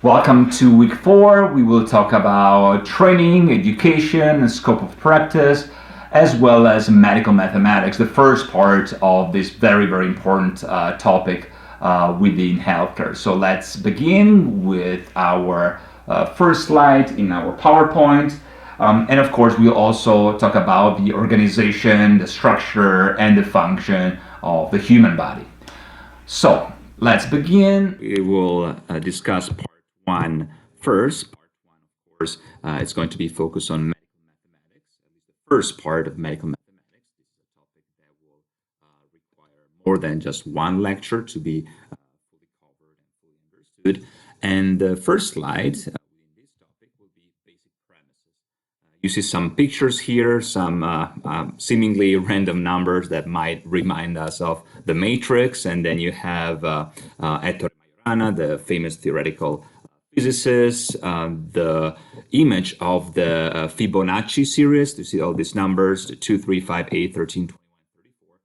Welcome to week 4. We will talk about training, education, and scope of practice, as well as medical mathematics, the first part of this very, very important topic within healthcare. So let's begin with our first slide in our PowerPoint. And of course, we'll also talk about the organization, the structure, and the function of the human body. So let's begin. We will discuss part 1 first. Part 1, of course, it's going to be focused on medical mathematics, at least the first part of medical mathematics. This is a topic that will require more than just one lecture to be fully covered and fully understood. And the first slide within this topic will be basic premises. You see some pictures here, some seemingly random numbers that might remind us of the Matrix, and then you have Ettore Majorana, the famous theoretical physicist, the image of the Fibonacci series. You see all these numbers, 2, 3, 5, 8, 13, 21, 34.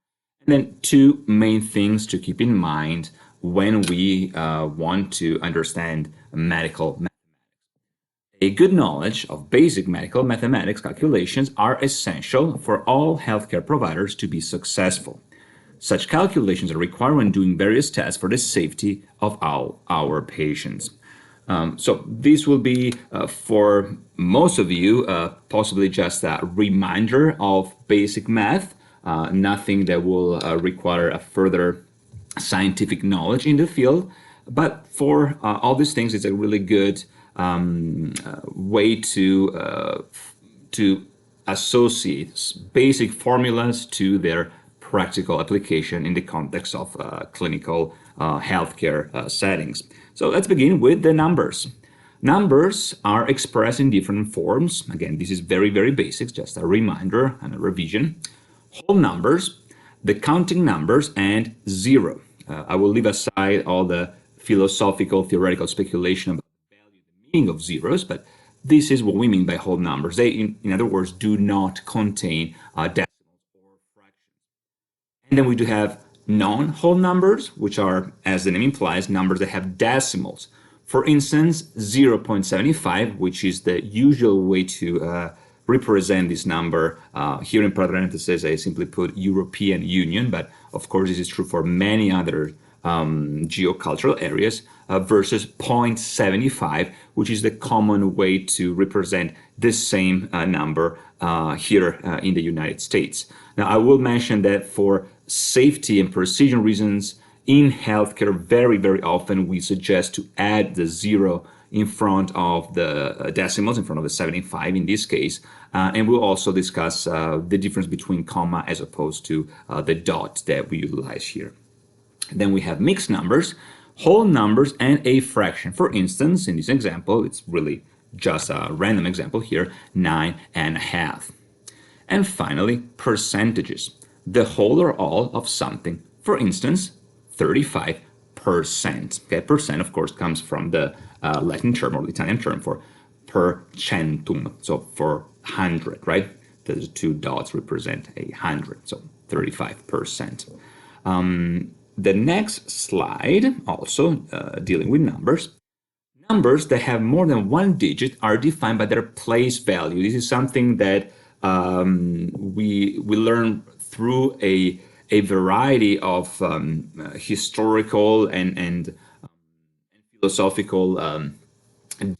And then two main things to keep in mind when we want to understand medical mathematics. A good knowledge of basic medical mathematics calculations are essential for all healthcare providers to be successful. Such calculations are required when doing various tests for the safety of all our patients. So this will be, for most of you, possibly just a reminder of basic math, nothing that will require a further scientific knowledge in the field. But for all these things, it's a really good way to associate basic formulas to their practical application in the context of clinical healthcare settings. So let's begin with the numbers. Numbers are expressed in different forms. Again, this is very, very basic, just a reminder and a revision. Whole numbers, the counting numbers, and zero. I will leave aside all the philosophical, theoretical speculation about the value, the meaning of zeros, but this is what we mean by whole numbers. They, in other words, do not contain decimals or fractions. And then we do have non-whole numbers, which are, as the name implies, numbers that have decimals. For instance, 0.75, which is the usual way to represent this number. Here in parentheses, I simply put European Union, but of course this is true for many other geocultural areas, versus 0.75, which is the common way to represent the same number here in the United States. Now, I will mention that for safety and precision reasons in healthcare, very, very often we suggest to add the zero in front of the decimals, in front of the 75 in this case. And we'll also discuss the difference between comma as opposed to the dot that we utilize here. Then we have mixed numbers, whole numbers, and a fraction. For instance, in this example, it's really just a random example here, 9.5. And finally, percentages, the whole or all of something. For instance, 35%. Okay, percent, of course, comes from the Latin term or the Italian term for per centum, so for 100, right? The two dots represent 100, so 35%. The next slide, also dealing with numbers. Numbers that have more than one digit are defined by their place value. This is something that we learn through a variety of historical and philosophical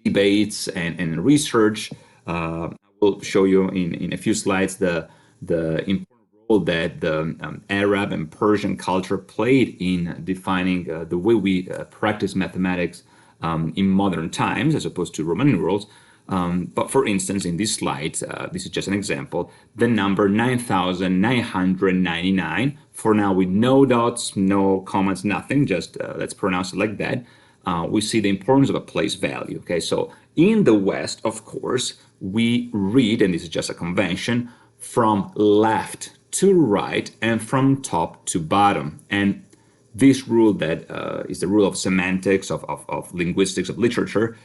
debates and research. I will show you in a few slides the important role that the Arab and Persian culture played in defining the way we practice mathematics in modern times as opposed to Roman numerals. But for instance, in this slide, this is just an example, the number 9,999, for now with no dots, no commas, nothing, just let's pronounce it like that. We see the importance of a place value. Okay, so in the West, of course, we read, and this is just a convention, from left to right and from top to bottom. And this rule that is the rule of semantics, of linguistics, of literature,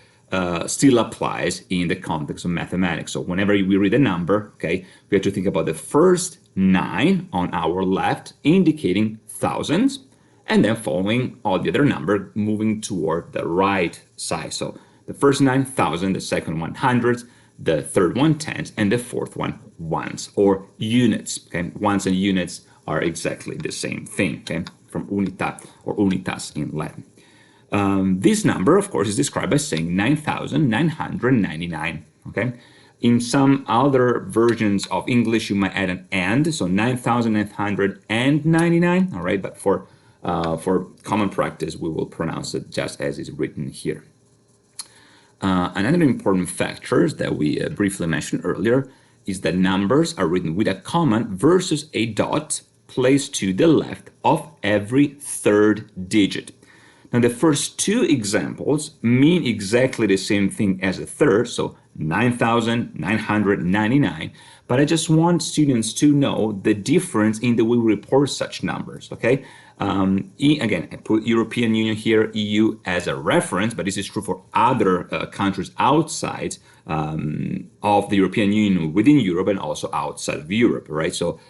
still applies in the context of mathematics. So whenever we read a number, okay, we have to think about the first 9 on our left, indicating thousands, and then following all the other number moving toward the right side. So the first 9,000, the second one hundreds, the third one tens, and the fourth one ones or units. Okay, ones and units are exactly the same thing. Okay, from unità or unitas in Latin. This number, of course, is described by saying 9,999. Okay. In some other versions of English, you might add an and, so 9,999. All right, but for common practice, we will pronounce it just as is written here. Another important factor that we briefly mentioned earlier is that numbers are written with a comma versus a dot placed to the left of every third digit. Now, the first two examples mean exactly the same thing as a third, so 9,999, but I just want students to know the difference in the way we report such numbers, okay? Again, I put European Union here, EU, as a reference, but this is true for other countries outside of the European Union, within Europe, and also outside of Europe, right? So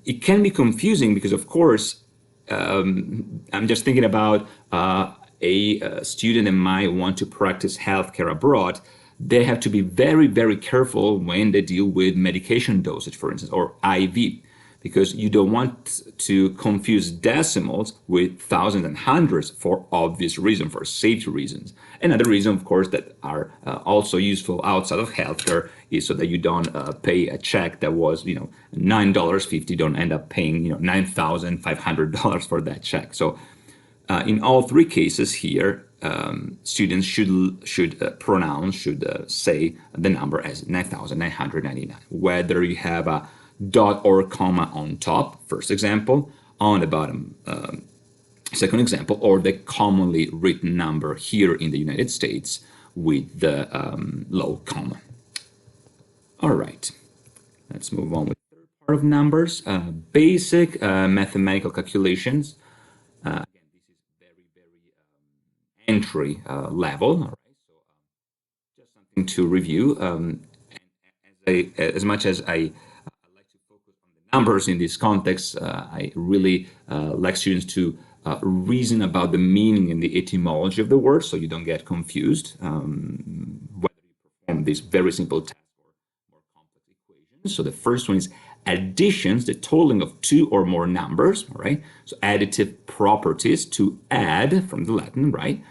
it can be confusing because, of course, I'm just thinking about a student that might want to practice healthcare abroad. They have to be very, very careful when they deal with medication dosage, for instance, or IV, because you don't want to confuse decimals with thousands and hundreds for obvious reasons, for safety reasons. Another reason, of course, that are also useful outside of healthcare is so that you don't pay a check that was, $9.50, don't end up paying, $9,500 for that check. So in all three cases here, students should say the number as 9,999, whether you have a dot or comma on top, first example, on the bottom, second example, or the commonly written number here in the United States with the low comma. All right, let's move on with the third part of numbers, basic mathematical calculations. Again, this is very, very entry level. All right, so just something to review. As much as I like to focus on the numbers in this context, I really like students to reason about the meaning and the etymology of the word, so you don't get confused whether you perform this very simple task or more complex equations. So the first one is additions, the totaling of two or more numbers, right? So additive properties, to add from the Latin, right?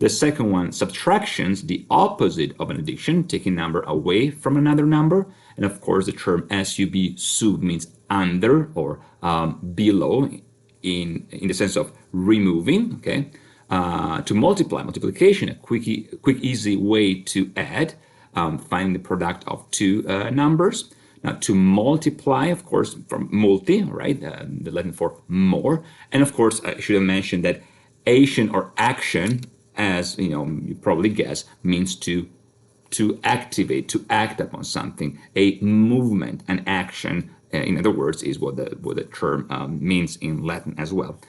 The second one, subtractions, the opposite of an addition, taking number away from another number. And of course, the term sub means under or below in the sense of removing, okay? To multiply, multiplication, a quick, easy way to add, finding the product of two numbers. Now, to multiply, of course, from multi, right? The Latin for more. And of course, I should have mentioned that action or action, as you probably guess, means to activate, to act upon something. A movement, an action, in other words, is what the term means in Latin as well.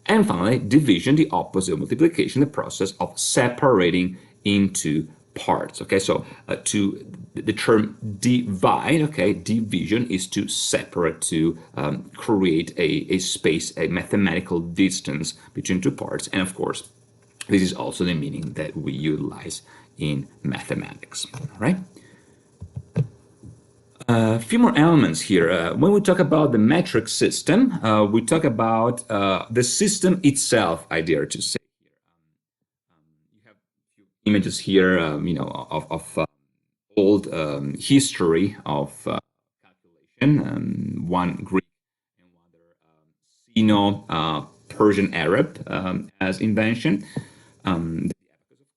And finally, division, the opposite of multiplication, the process of separating into parts. Okay, so to the term divide, okay, division is to separate, to create a space, a mathematical distance between two parts. And of course, this is also the meaning that we utilize in mathematics. All right. A few more elements here. When we talk about the metric system, we talk about the system itself, I dare to say. You have a few images here, of old history of calculation, one Greek and one other Sino-Persian Arab as invention. Of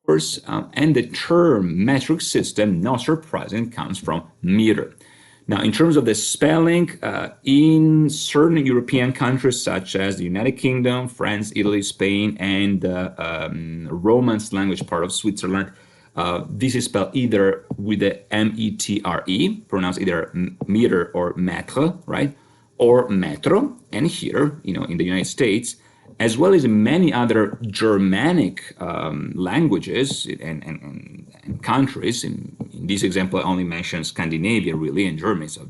course, and the term metric system, not surprising, comes from meter. Now, in terms of the spelling, in certain European countries such as the United Kingdom, France, Italy, Spain, and the Romance language part of Switzerland, this is spelled either with the M-E-T-R-E, pronounced either meter or mètre, right? Or metro. And here, in the United States, as well as in many other Germanic languages and countries. In this example, I only mention Scandinavia, really, and Germany. So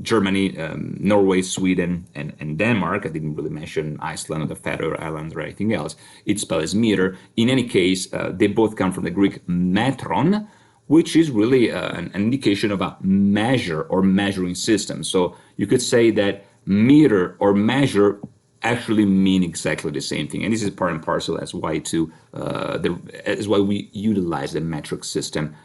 Germany, Norway, Sweden, and Denmark. I didn't really mention Iceland or the Faroe Islands or anything else. It's spelled as meter. In any case, they both come from the Greek metron, which is really an indication of a measure or measuring system. So you could say that meter or measure actually mean exactly the same thing, and this is part and parcel as why we utilize the metric system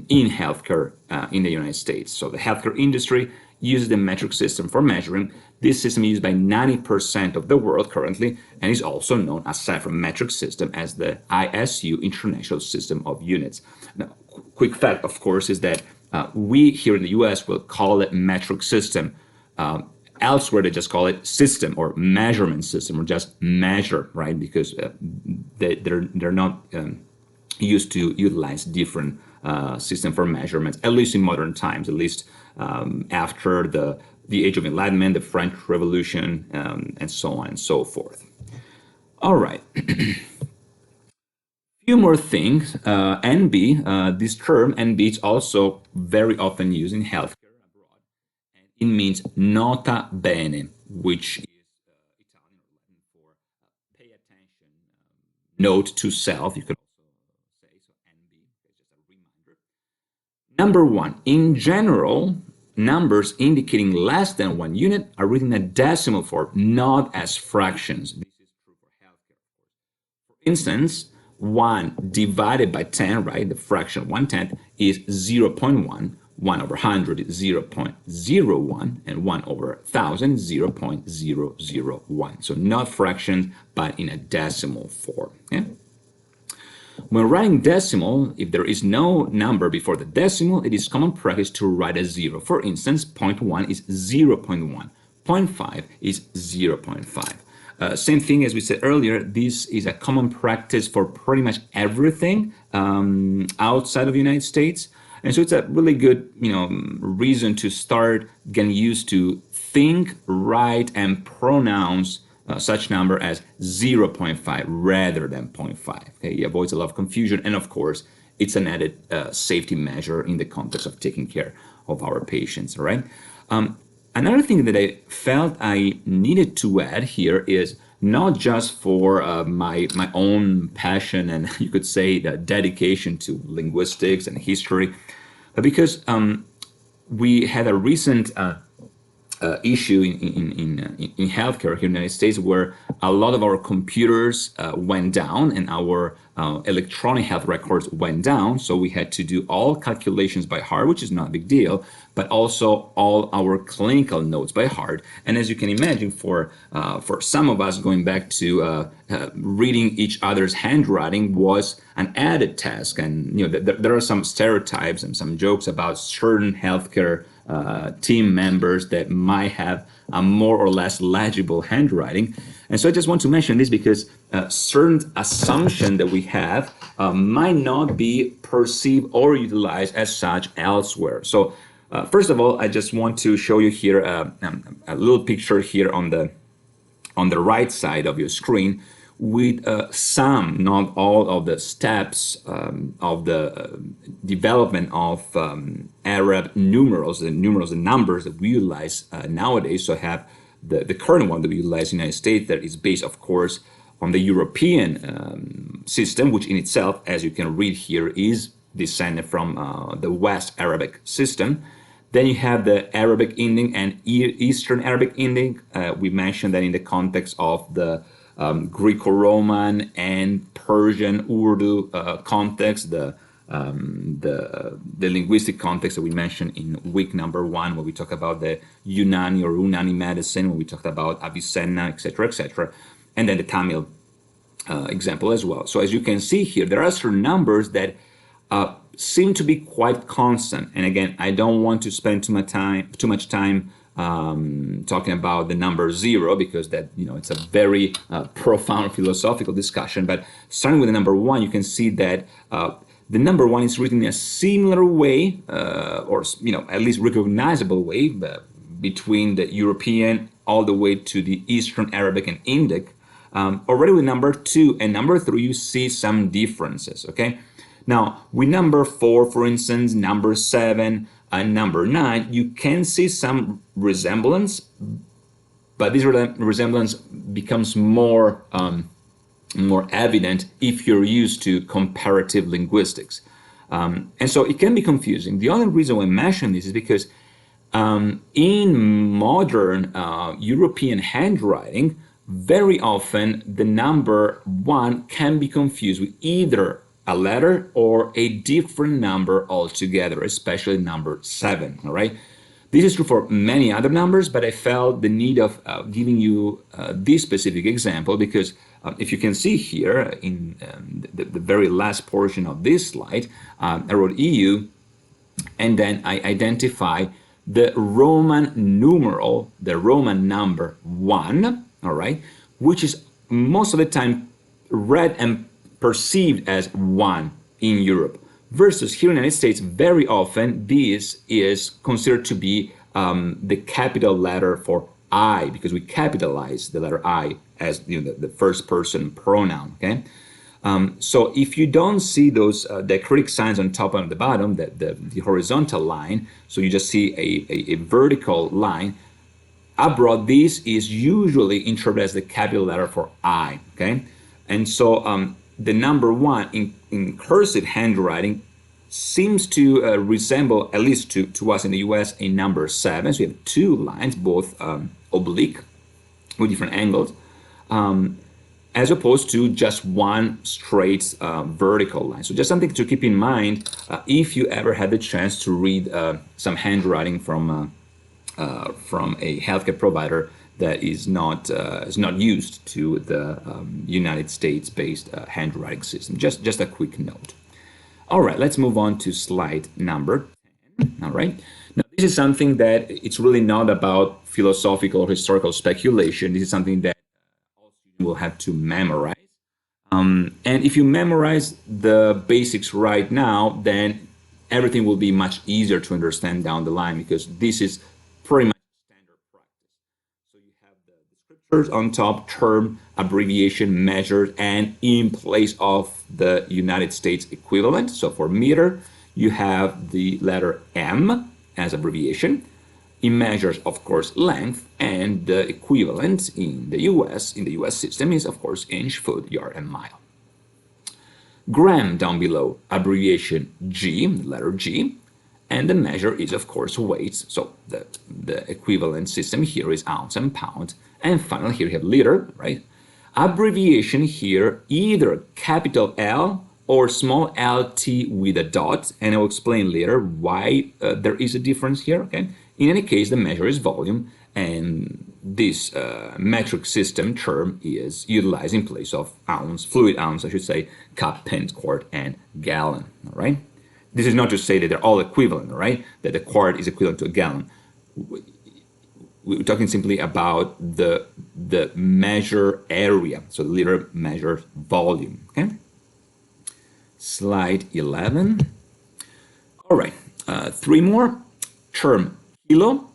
in healthcare in the United States. So the healthcare industry uses the metric system for measuring. This system is used by 90% of the world currently, and is also known, aside from metric system, as the ISU, International System of Units. Now, quick fact, of course, is that we here in the US will call it metric system. Elsewhere, they just call it system or measurement system, or just measure, right? Because they're not used to utilize different system for measurements, at least in modern times, at least after the Age of Enlightenment, the French Revolution, and so on and so forth. All right. Few more things. NB, this term NB is also very often used in healthcare. It means nota bene, which is Italian or Latin for pay attention, note to self. You could also say so. NB, just a reminder. Number one, in general, numbers indicating less than 1 unit are written in a decimal form, not as fractions. This is true for healthcare, of course. For instance, 1 divided by 10, right? The fraction 1/10 is 0.1. 1 over 100 is 0.01, and 1 over 1,000, 0.001. So not fractions, but in a decimal form. Okay? When writing decimal, if there is no number before the decimal, it is common practice to write a 0. For instance, 0.1 is 0.1, 0.5 is 0.5. Same thing as we said earlier, this is a common practice for pretty much everything outside of the United States. And so it's a really good, reason to start getting used to think, write, and pronounce such number as 0.5 rather than 0.5. Okay, it avoids a lot of confusion, and of course, it's an added safety measure in the context of taking care of our patients. All right. Another thing that I felt I needed to add here is not just for my own passion and you could say the dedication to linguistics and history, but because we had a recent issue in healthcare here in the United States where a lot of our computers went down and our electronic health records went down. So we had to do all calculations by heart, which is not a big deal, but also all our clinical notes by heart. And as you can imagine, for some of us, going back to reading each other's handwriting was an added task. And there are some stereotypes and some jokes about certain healthcare team members that might have a more or less legible handwriting. And so I just want to mention this because certain assumption that we have might not be perceived or utilized as such elsewhere. So first of all, I just want to show you here a little picture here on the right side of your screen with some, not all, of the steps of the development of Arab numerals, the numbers that we utilize nowadays. So I have the current one that we utilize in the United States that is based, of course, on the European system, which in itself, as you can read here, is descended from the West Arabic system. Then you have the Arabic Indic and Eastern Arabic Indic. We mentioned that in the context of the Greco-Roman and Persian Urdu context, the linguistic context that we mentioned in week number 1, where we talk about the Unani or Unani medicine, when we talked about Avicenna, etc., and then the Tamil example as well. So as you can see here, there are certain numbers that seem to be quite constant. And again, I don't want to spend too much time talking about the number 0 because that it's a very profound philosophical discussion. But starting with the number 1, you can see that the number 1 is written in a similar way, or at least recognizable way, between the European all the way to the Eastern Arabic and Indic. Already with number 2 and number 3, you see some differences. Okay. Now, with number 4, for instance, number 7, and number 9, you can see some resemblance, but this resemblance becomes more evident if you're used to comparative linguistics. And so it can be confusing. The only reason why I mention this is because in modern European handwriting, very often the number 1 can be confused with either a letter or a different number altogether, especially number 7, all right? This is true for many other numbers, but I felt the need of giving you this specific example because if you can see here in the very last portion of this slide, I wrote EU, and then I identify the Roman numeral, the Roman number 1, all right, which is most of the time read and perceived as 1 in Europe, versus here in the United States, very often this is considered to be the capital letter for I, because we capitalize the letter I as the first person pronoun, okay? So if you don't see those diacritic signs on top and on the bottom, the horizontal line, so you just see a vertical line, abroad this is usually interpreted as the capital letter for I, okay? And so the number 1 in cursive handwriting seems to resemble, at least to us in the US, a number 7. So you have 2 lines, both oblique with different angles, as opposed to just 1 straight vertical line. So just something to keep in mind if you ever had the chance to read some handwriting from a healthcare provider that is not used to the United States-based handwriting system. Just a quick note. All right, let's move on to slide number 10. All right. Now, this is something that it's really not about philosophical or historical speculation. This is something that all students will have to memorize. And if you memorize the basics right now, then everything will be much easier to understand down the line, because this is pretty much standard practice. So you have the descriptors on top, term, abbreviation, measure, and in place of the United States equivalent. So for meter, you have the letter M as abbreviation. It measures, of course, length, and the equivalent in the US system is, of course, inch, foot, yard, and mile. Gram down below, abbreviation G, the letter G, and the measure is, of course, weights. So the equivalent system here is ounce and pound. And finally, here you have liter, right? Abbreviation here, either capital L or small lt with a dot, and I'll explain later why there is a difference here, okay? In any case, the measure is volume, and this metric system term is utilized in place of ounce, fluid ounce, I should say, cup, pint, quart, and gallon, all right? This is not to say that they're all equivalent, all right? That the quart is equivalent to a gallon. We're talking simply about the measure area, so the liter measures volume, okay? Slide 11. All right, 3 more. Term kilo,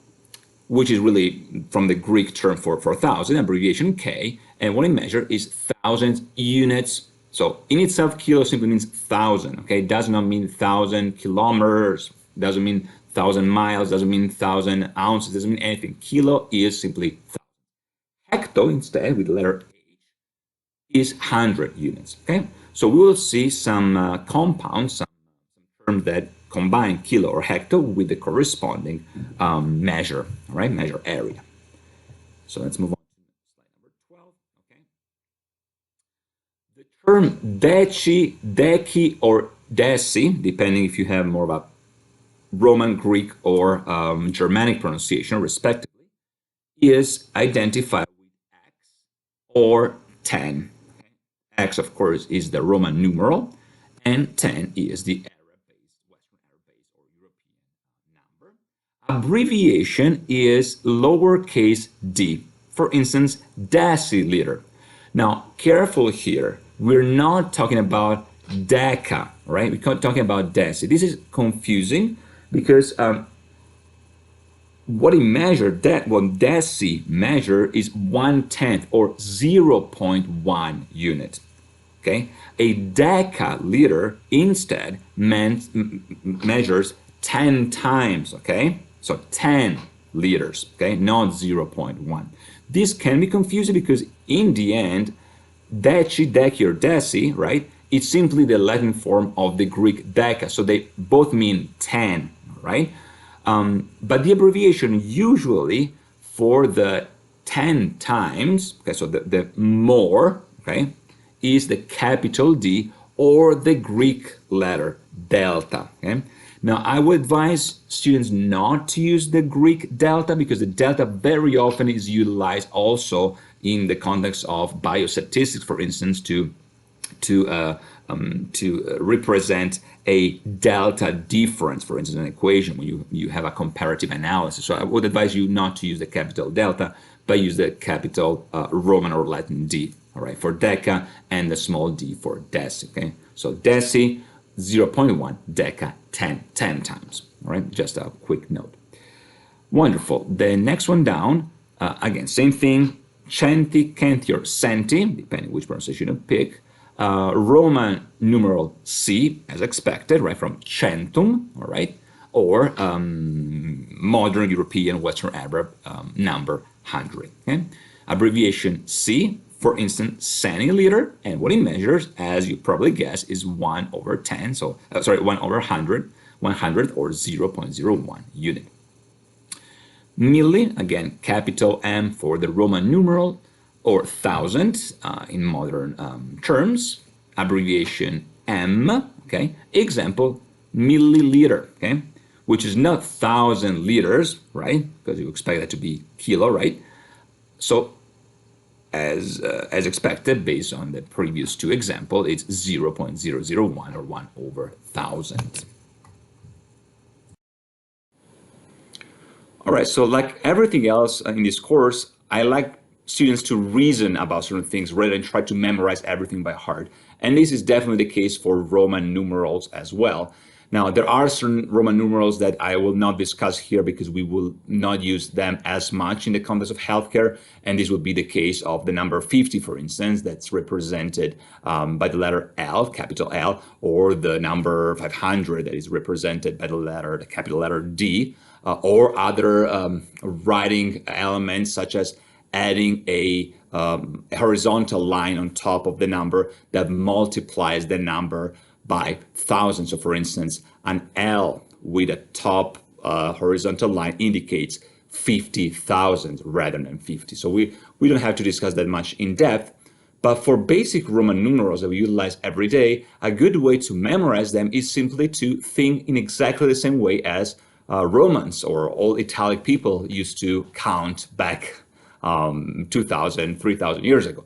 which is really from the Greek term for 1,000, abbreviation K, and what it measures is 1,000 units. So in itself, kilo simply means 1,000, okay? It does not mean 1,000 kilometers, doesn't mean 1,000 miles, doesn't mean 1,000 ounces, doesn't mean anything. Kilo is simply 1,000. Hecto, instead, with the letter H, is 100 units, okay? So we will see some compounds, some terms that combine kilo or hecto with the corresponding measure, all right? Measure area. So let's move on to slide number 12, okay? The term deci, deci, or deci, depending if you have more about Roman, Greek, or Germanic pronunciation, respectively, is identified with X or 10. X, of course, is the Roman numeral, and 10 is the Arab-based, Western Arab-based, or European number. Abbreviation is lowercase d. For instance, deciliter. Now, careful here. We're not talking about deca, right? We're talking about deci. This is confusing because what it measured, what deci measure is 1/10 or 0.1 unit. Okay, a decaliter instead measures 10 times, okay? So 10 liters, okay, not 0.1. This can be confusing because in the end, deci, deci, or deci, right? It's simply the Latin form of the Greek deca. So they both mean 10, right? But the abbreviation usually for the 10 times, okay, so the more, okay, is the capital D or the Greek letter delta, okay? Now, I would advise students not to use the Greek delta because the delta very often is utilized also in the context of biostatistics, for instance, to represent a delta difference, for instance, an equation when you have a comparative analysis. So I would advise you not to use the capital delta, but use the capital Roman or Latin D, all right, for deca, and the small d for deci, okay? So deci, 0.1, deca, 10 times, all right? Just a quick note. Wonderful. The next one down, again, same thing, centi, centi, or centi, depending which pronunciation you pick. Roman numeral C, as expected, right, from centum, all right, or modern European Western Arab number 100. Okay? Abbreviation C, for instance, centiliter, and what it measures, as you probably guess, is 1 over 10, so, 1 over 100, 100 or 0.01 unit. Milli, again, capital M for the Roman numeral, or thousand in modern terms, abbreviation M, okay? Example, milliliter, okay? Which is not 1,000 liters, right? Because you expect that to be kilo, right? So, as expected, based on the previous two examples, it's 0.001 or 1 over 1,000. All right, so like everything else in this course, I like students to reason about certain things rather than try to memorize everything by heart. And this is definitely the case for Roman numerals as well. Now, there are certain Roman numerals that I will not discuss here because we will not use them as much in the context of healthcare. And this would be the case of the number 50, for instance, that's represented by the letter L, capital L, or the number 500 that is represented by the capital letter D, or other writing elements such as adding a horizontal line on top of the number that multiplies the number by 1,000. So for instance, an L with a top horizontal line indicates 50,000 rather than 50. So we don't have to discuss that much in depth, but for basic Roman numerals that we utilize every day, a good way to memorize them is simply to think in exactly the same way as Romans or all Italic people used to count back 2,000, 3,000 years ago.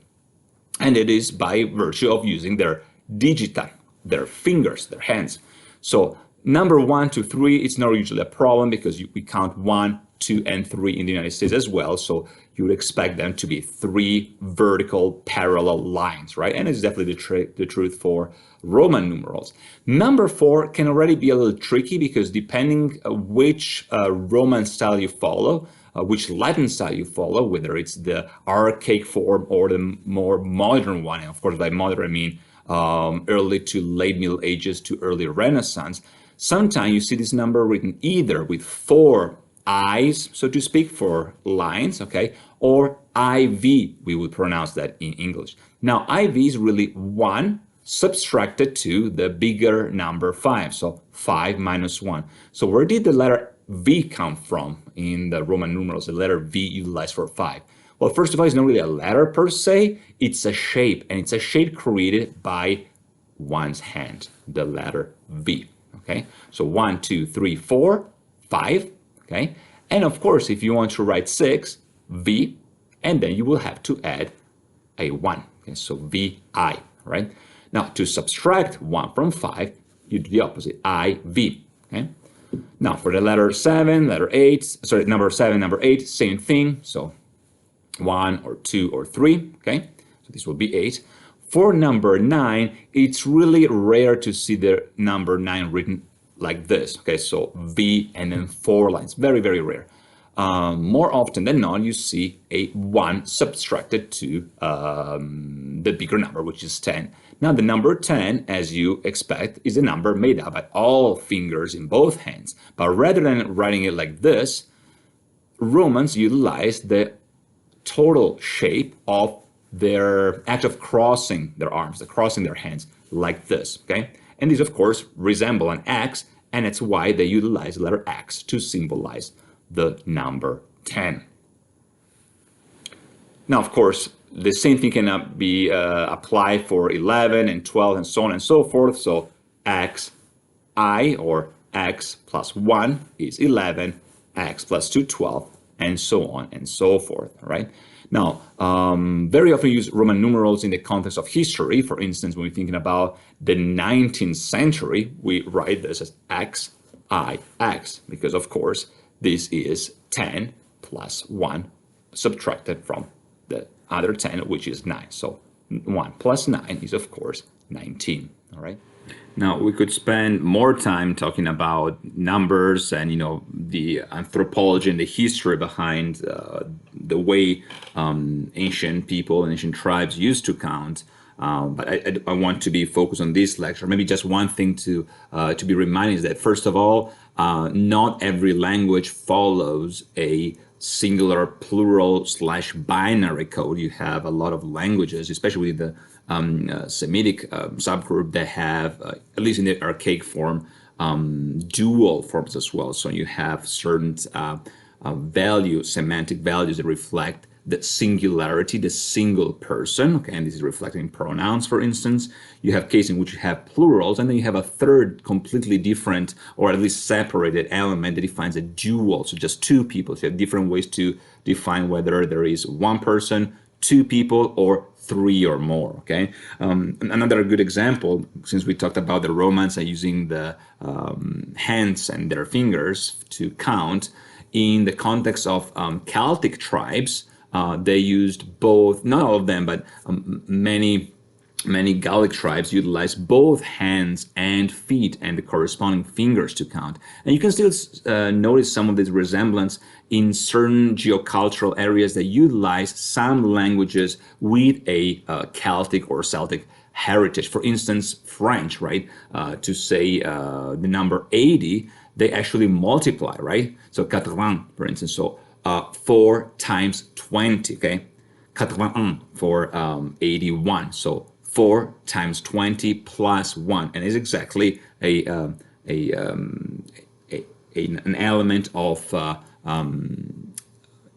And it is by virtue of using their digita, their fingers, their hands. So number 1 to 3, it's not usually a problem because we count 1, 2, and 3 in the United States as well. So you would expect them to be 3 vertical parallel lines, right? And it's definitely the truth for Roman numerals. Number 4 can already be a little tricky because depending which Roman style you follow, which Latin style you follow, whether it's the archaic form or the more modern one, and of course by modern I mean early to late Middle Ages to early Renaissance, sometimes you see this number written either with 4 I's, so to speak, for lines, okay, or IV, we would pronounce that in English. Now, IV is really 1 subtracted to the bigger number 5, so 5 minus 1. So where did the letter V come from in the Roman numerals, the letter V utilized for 5? Well, first of all, it's not really a letter per se, it's a shape, and it's a shape created by one's hand, the letter V, okay? So 1, 2, 3, 4, 5, okay? And of course, if you want to write 6, V, and then you will have to add a 1, okay? So VI, right? Now, to subtract 1 from 5, you do the opposite, IV, okay? Now, for the letter 7, letter 8, number 7, number 8, same thing. So 1 or 2 or 3, okay? So this will be 8. For number 9, it's really rare to see the number 9 written like this, okay? So V and then 4 lines, very, very rare. more often than not, you see a 1 subtracted to the bigger number, which is 10. Now, the number 10, as you expect, is a number made up by all fingers in both hands. But rather than writing it like this, Romans utilized the total shape of their act of crossing their arms, the crossing their hands like this, okay? And these, of course, resemble an X, and it's why they utilize the letter X to symbolize the number 10. Now, of course, the same thing can be applied for 11 and 12 and so on and so forth. So xi, or x plus 1 is 11, x plus 2, 12, and so on and so forth, right? Now, very often use Roman numerals in the context of history. For instance, when we're thinking about the 19th century, we write this as XIX, because, of course, this is 10 plus 1 subtracted from the other 10, which is 9. So 1 plus 9 is, of course, 19, all right? Now, we could spend more time talking about numbers and, the anthropology and the history behind the way ancient people and ancient tribes used to count. But I want to be focused on this lecture. Maybe just one thing to be reminded is that, first of all, not every language follows a singular, plural / binary code. You have a lot of languages, especially the Semitic subgroup, that have, at least in the archaic form, dual forms as well. So you have certain semantic values that reflect the singularity, the single person, okay, and this is reflected in pronouns, for instance. You have cases in which you have plurals, and then you have a third completely different, or at least separated element that defines a dual, so just two people. So you have different ways to define whether there is one person, two people, or three or more, okay? Another good example, since we talked about the Romans using the hands and their fingers to count, in the context of Celtic tribes, they used both, not all of them, but many Gallic tribes utilize both hands and feet and the corresponding fingers to count. And you can still notice some of this resemblance in certain geocultural areas that utilize some languages with a Celtic or Celtic heritage. For instance, French, right? To say the number 80, they actually multiply, right? So 80, for instance. So 4 times 20, okay? 81 for 81. So 4 times 20 plus 1, and it's exactly an element of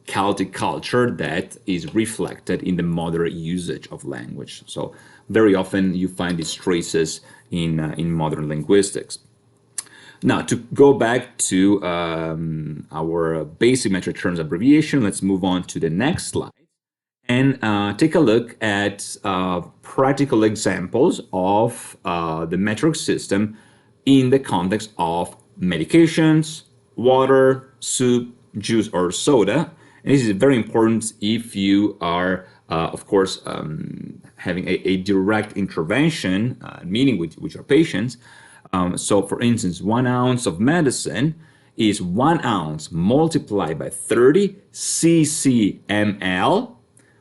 Celtic culture that is reflected in the modern usage of language. So very often you find these traces in modern linguistics. Now, to go back to our basic metric terms abbreviation, let's move on to the next slide and take a look at practical examples of the metric system in the context of medications, water, soup, juice, or soda. And this is very important if you are, of course, having a direct intervention, meeting with your patients. So, for instance, 1 ounce of medicine is 1 ounce multiplied by 30 ccml,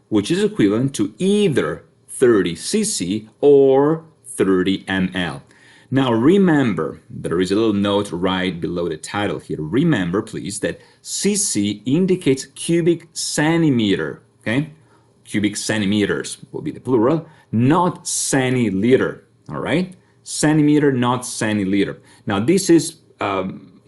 which is equivalent to either 30 cc or 30 ml. Now, remember, there is a little note right below the title here. Remember, please, that cc indicates cubic centimeter, okay? Cubic centimeters will be the plural, not centiliter, all right? Centimeter, not centiliter. Now, this is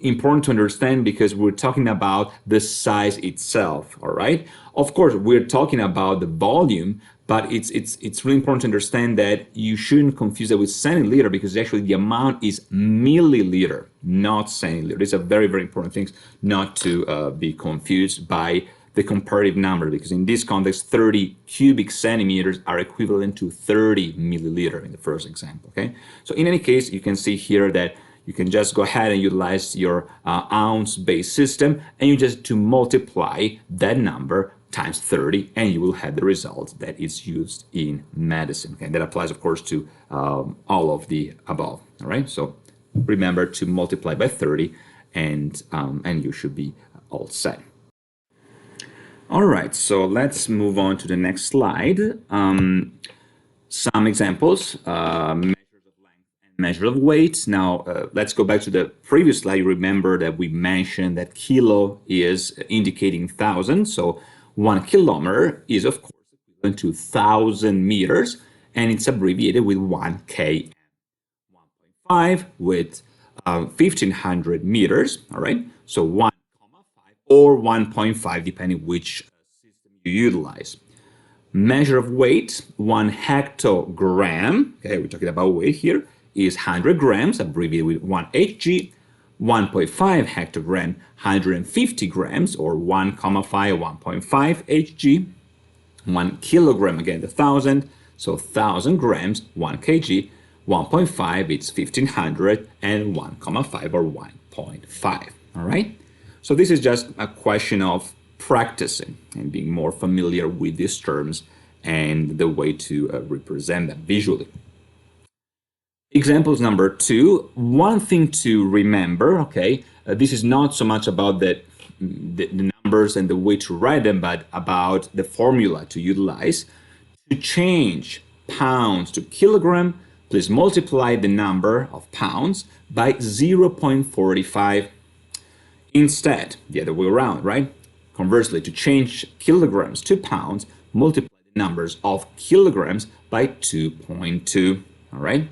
important to understand because we're talking about the size itself, all right? Of course, we're talking about the volume, but it's really important to understand that you shouldn't confuse it with centiliter because actually the amount is milliliter, not centiliter. It's a very, very important thing not to be confused by the comparative number, because in this context, 30 cubic centimeters are equivalent to 30 milliliter in the first example, okay? So in any case, you can see here that you can just go ahead and utilize your ounce-based system, and you just to multiply that number times 30, and you will have the result that is used in medicine, okay? And that applies, of course, to all of the above, all right? So remember to multiply by 30, and you should be all set. All right, so let's move on to the next slide. Some examples, measures of length and measure of weight. Now, let's go back to the previous slide. You remember that we mentioned that kilo is indicating 1,000. So 1 kilometer is, of course, equivalent to 1,000 meters, and it's abbreviated with 1 km. 1.5 with 1,500 meters, all right? So 1, or 1.5, depending which system you utilize. Measure of weight, 1 hectogram, okay, we're talking about weight here, is 100 grams, abbreviated with 1 hg. 1.5 hectogram, 150 grams, or 1.5, 1.5 hg. 1 kilogram, again, the 1,000, so 1,000 grams, 1 kg. 1.5, it's 1,500, and 1.5 or 1.5, all right? So this is just a question of practicing and being more familiar with these terms and the way to represent them visually. Examples number 2, one thing to remember, okay, this is not so much about the numbers and the way to write them, but about the formula to utilize. To change pounds to kilogram, please multiply the number of pounds by 0.45. Instead, the other way around, right? Conversely, to change kilograms to pounds, multiply the numbers of kilograms by 2.2, all right?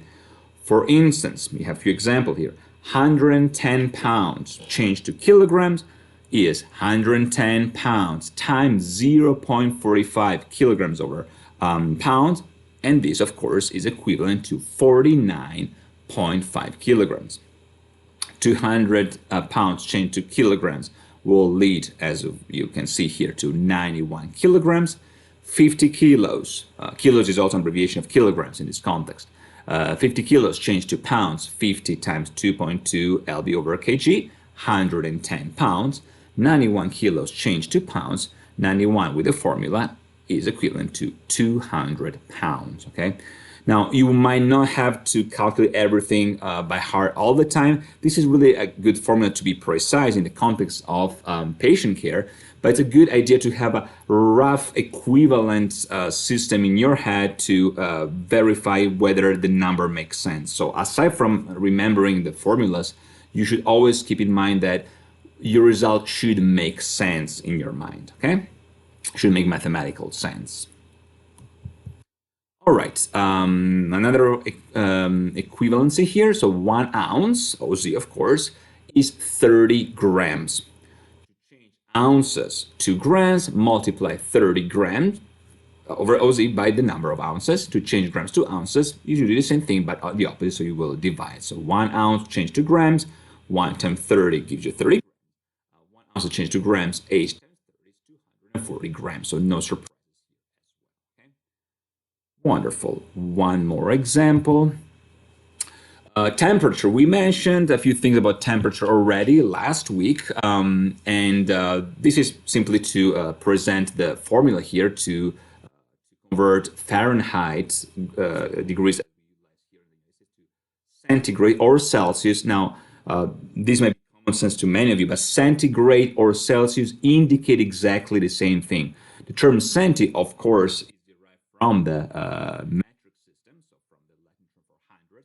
For instance, we have a few examples here. 110 pounds changed to kilograms is 110 pounds times 0.45 kilograms over pounds, and this, of course, is equivalent to 49.5 kilograms. 200 pounds changed to kilograms will lead, as you can see here, to 91 kilograms. 50 kilos, kilos is also an abbreviation of kilograms in this context. 50 kilos changed to pounds, 50 times 2.2 lb over kg, 110 pounds. 91 kilos changed to pounds, 91 with the formula is equivalent to 200 pounds, okay? Now, you might not have to calculate everything by heart all the time. This is really a good formula to be precise in the context of patient care, but it's a good idea to have a rough equivalent system in your head to verify whether the number makes sense. So aside from remembering the formulas, you should always keep in mind that your result should make sense in your mind, okay? Should make mathematical sense. All right, another equivalency here. So 1 ounce, OZ of course, is 30 grams. To change ounces to grams, multiply 30 grams over OZ by the number of ounces. To change grams to ounces, you do the same thing, but the opposite, so you will divide. So 1 ounce changed to grams, 1 times 30 gives you 30 grams. 1 ounce changed to grams, 8 times 30 is 240 grams, so no surprise. Wonderful. One more example. Temperature. We mentioned a few things about temperature already last week, and this is simply to present the formula here to convert Fahrenheit degrees to centigrade or Celsius. Now, this may be common sense to many of you, but centigrade or Celsius indicate exactly the same thing. The term centi, of course, from the metric system, so from the Latin term for 100,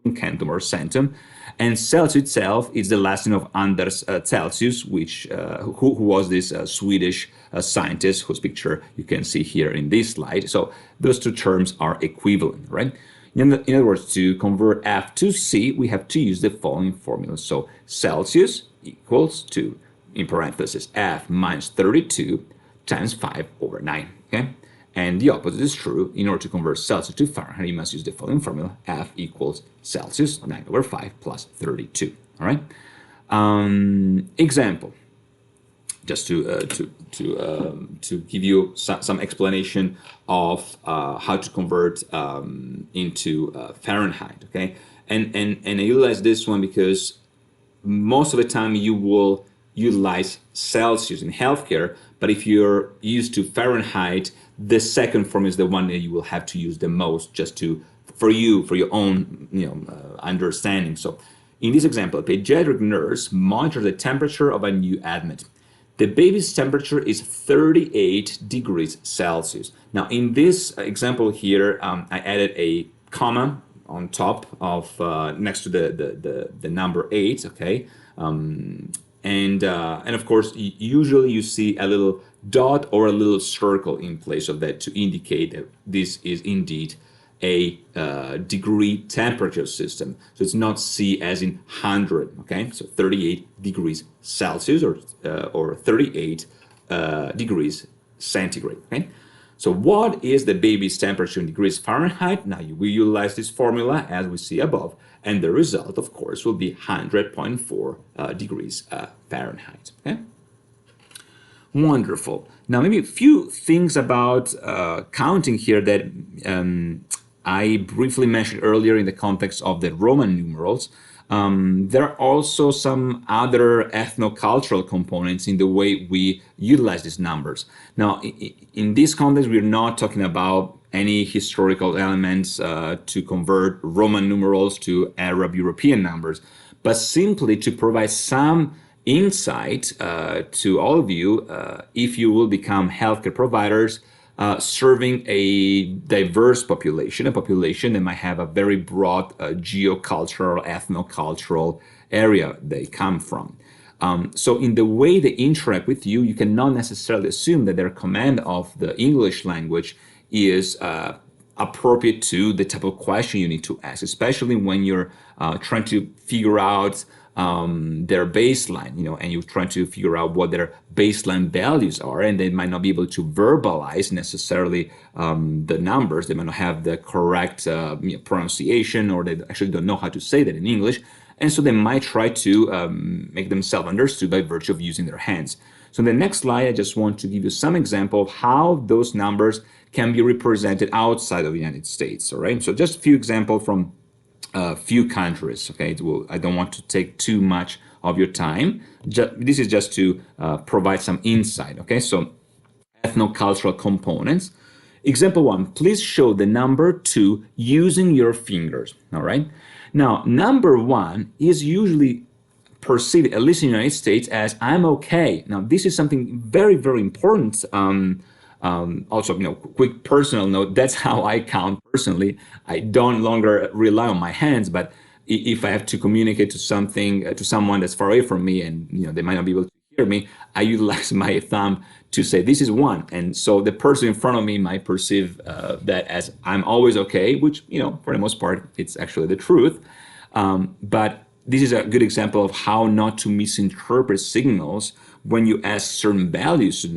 centum, centum, or centum, and Celsius itself is the Latin of Anders Celsius, which who was this Swedish scientist whose picture you can see here in this slide. So those two terms are equivalent, right? In other words, to convert F to C, we have to use the following formula. So Celsius equals to, in parentheses, F minus 32 times 5 over 9, okay? And the opposite is true. In order to convert Celsius to Fahrenheit, you must use the following formula. F equals Celsius, 9 over 5 plus 32. All right? Example. Just to give you some explanation of how to convert into Fahrenheit, okay? And I utilize this one because most of the time you will utilize Celsius in healthcare, but if you're used to Fahrenheit, the second form is the one that you will have to use the most, just for your own understanding. So in this example, a pediatric nurse monitors the temperature of a new admit. The baby's temperature is 38 degrees Celsius. Now, in this example here, I added a comma on top of next to the number 8, okay? And of course, usually you see a little dot or a little circle in place of that to indicate that this is indeed a degree temperature system. So it's not C as in 100, okay? So 38 degrees Celsius or 38 degrees centigrade, okay? So what is the baby's temperature in degrees Fahrenheit? Now we utilize this formula as we see above, and the result, of course, will be 100.4 degrees Fahrenheit, okay? Wonderful. Now maybe a few things about counting here that I briefly mentioned earlier in the context of the Roman numerals. There are also some other ethnocultural components in the way we utilize these numbers. Now, in this context, we're not talking about any historical elements to convert Roman numerals to Arab European numbers, but simply to provide some insight to all of you if you will become healthcare providers serving a diverse population, a population that might have a very broad geocultural, ethnocultural area they come from. So in the way they interact with you, you cannot necessarily assume that their command of the English language is appropriate to the type of question you need to ask, especially when you're trying to figure out their baseline, and you're trying to figure out what their baseline values are, and they might not be able to verbalize necessarily the numbers. They might not have the correct pronunciation, or they actually don't know how to say that in English, and so they might try to make themselves understood by virtue of using their hands. So in the next slide, I just want to give you some example of how those numbers can be represented outside of the United States. All right, so just a few examples from a few countries, okay? I don't want to take too much of your time. This is just to provide some insight, okay? So ethnocultural components. Example 1, please show the number 2 using your fingers, all right? Now, number 1 is usually perceived, at least in the United States, as I'm okay. Now, this is something very, very important. Also, quick personal note, that's how I count personally. I don't longer rely on my hands, but if I have to communicate to someone that's far away from me and they might not be able to hear me, I utilize my thumb to say this is 1. And so the person in front of me might perceive that as I'm always okay, which, for the most part, it's actually the truth. But this is a good example of how not to misinterpret signals when you ask certain values to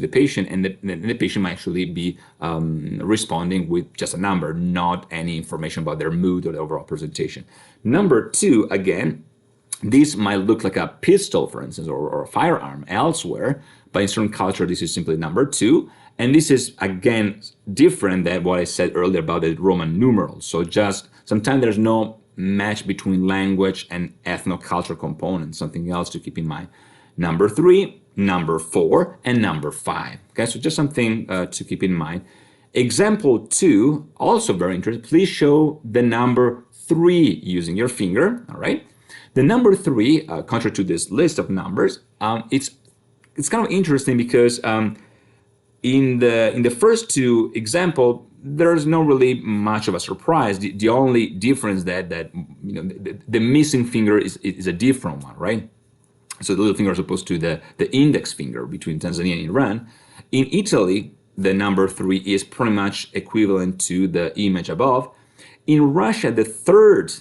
the patient, and the patient might actually be responding with just a number, not any information about their mood or the overall presentation. Number 2, again, this might look like a pistol, for instance, or a firearm elsewhere, but in certain culture, this is simply number 2. And this is, again, different than what I said earlier about the Roman numerals. So just sometimes there's no match between language and ethnocultural components, something else to keep in mind. Number 3, number 4, and number 5. Okay, so just something to keep in mind. Example 2, also very interesting. Please show the number 3 using your finger. All right. The number 3, contrary to this list of numbers, it's kind of interesting because in the first 2 example, there's no really much of a surprise. The only difference that the missing finger is a different one, right? So the little finger as opposed to the index finger between Tanzania and Iran. In Italy, the number 3 is pretty much equivalent to the image above. In Russia, the third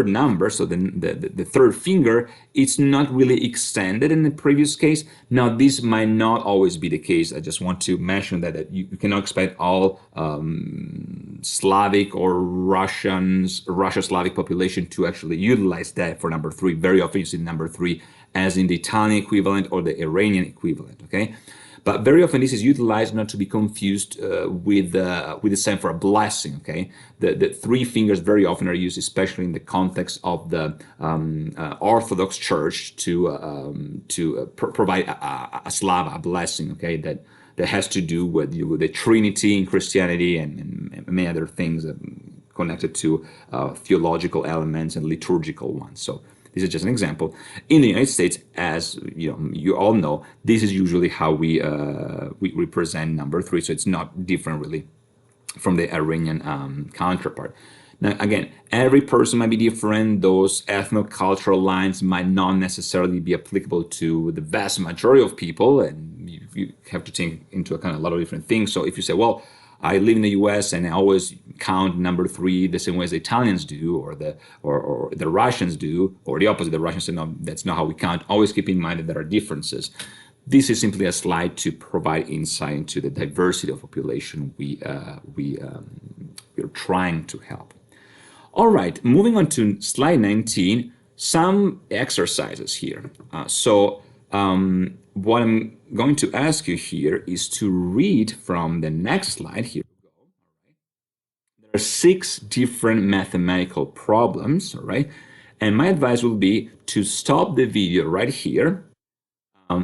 number, so the third finger, it's not really extended in the previous case. Now, this might not always be the case. I just want to mention that you cannot expect all Slavic or Russia-Slavic population to actually utilize that for number 3. Very often you see number 3 as in the Italian equivalent or the Iranian equivalent, okay? But very often this is utilized not to be confused with the sign for a blessing, okay? The 3 fingers very often are used, especially in the context of the Orthodox Church to provide a slava, a blessing, okay? That has to do with the Trinity in Christianity and many other things connected to theological elements and liturgical ones. So This is just an example. In the United States, as you all know, this is usually how we represent number 3. So it's not different really from the Iranian counterpart. Now, again, every person might be different. Those ethno-cultural lines might not necessarily be applicable to the vast majority of people, and you have to take into account a lot of different things. So if you say, well, I live in the U.S. and I always count number 3 the same way as the Italians do, or the Russians do, or the opposite. The Russians say, no, that's not how we count. Always keep in mind that there are differences. This is simply a slide to provide insight into the diversity of population we're trying to help. All right, moving on to slide 19, some exercises here. What I'm going to ask you here is to read from the next slide here. There are 6 different mathematical problems, all right? And my advice will be to stop the video right here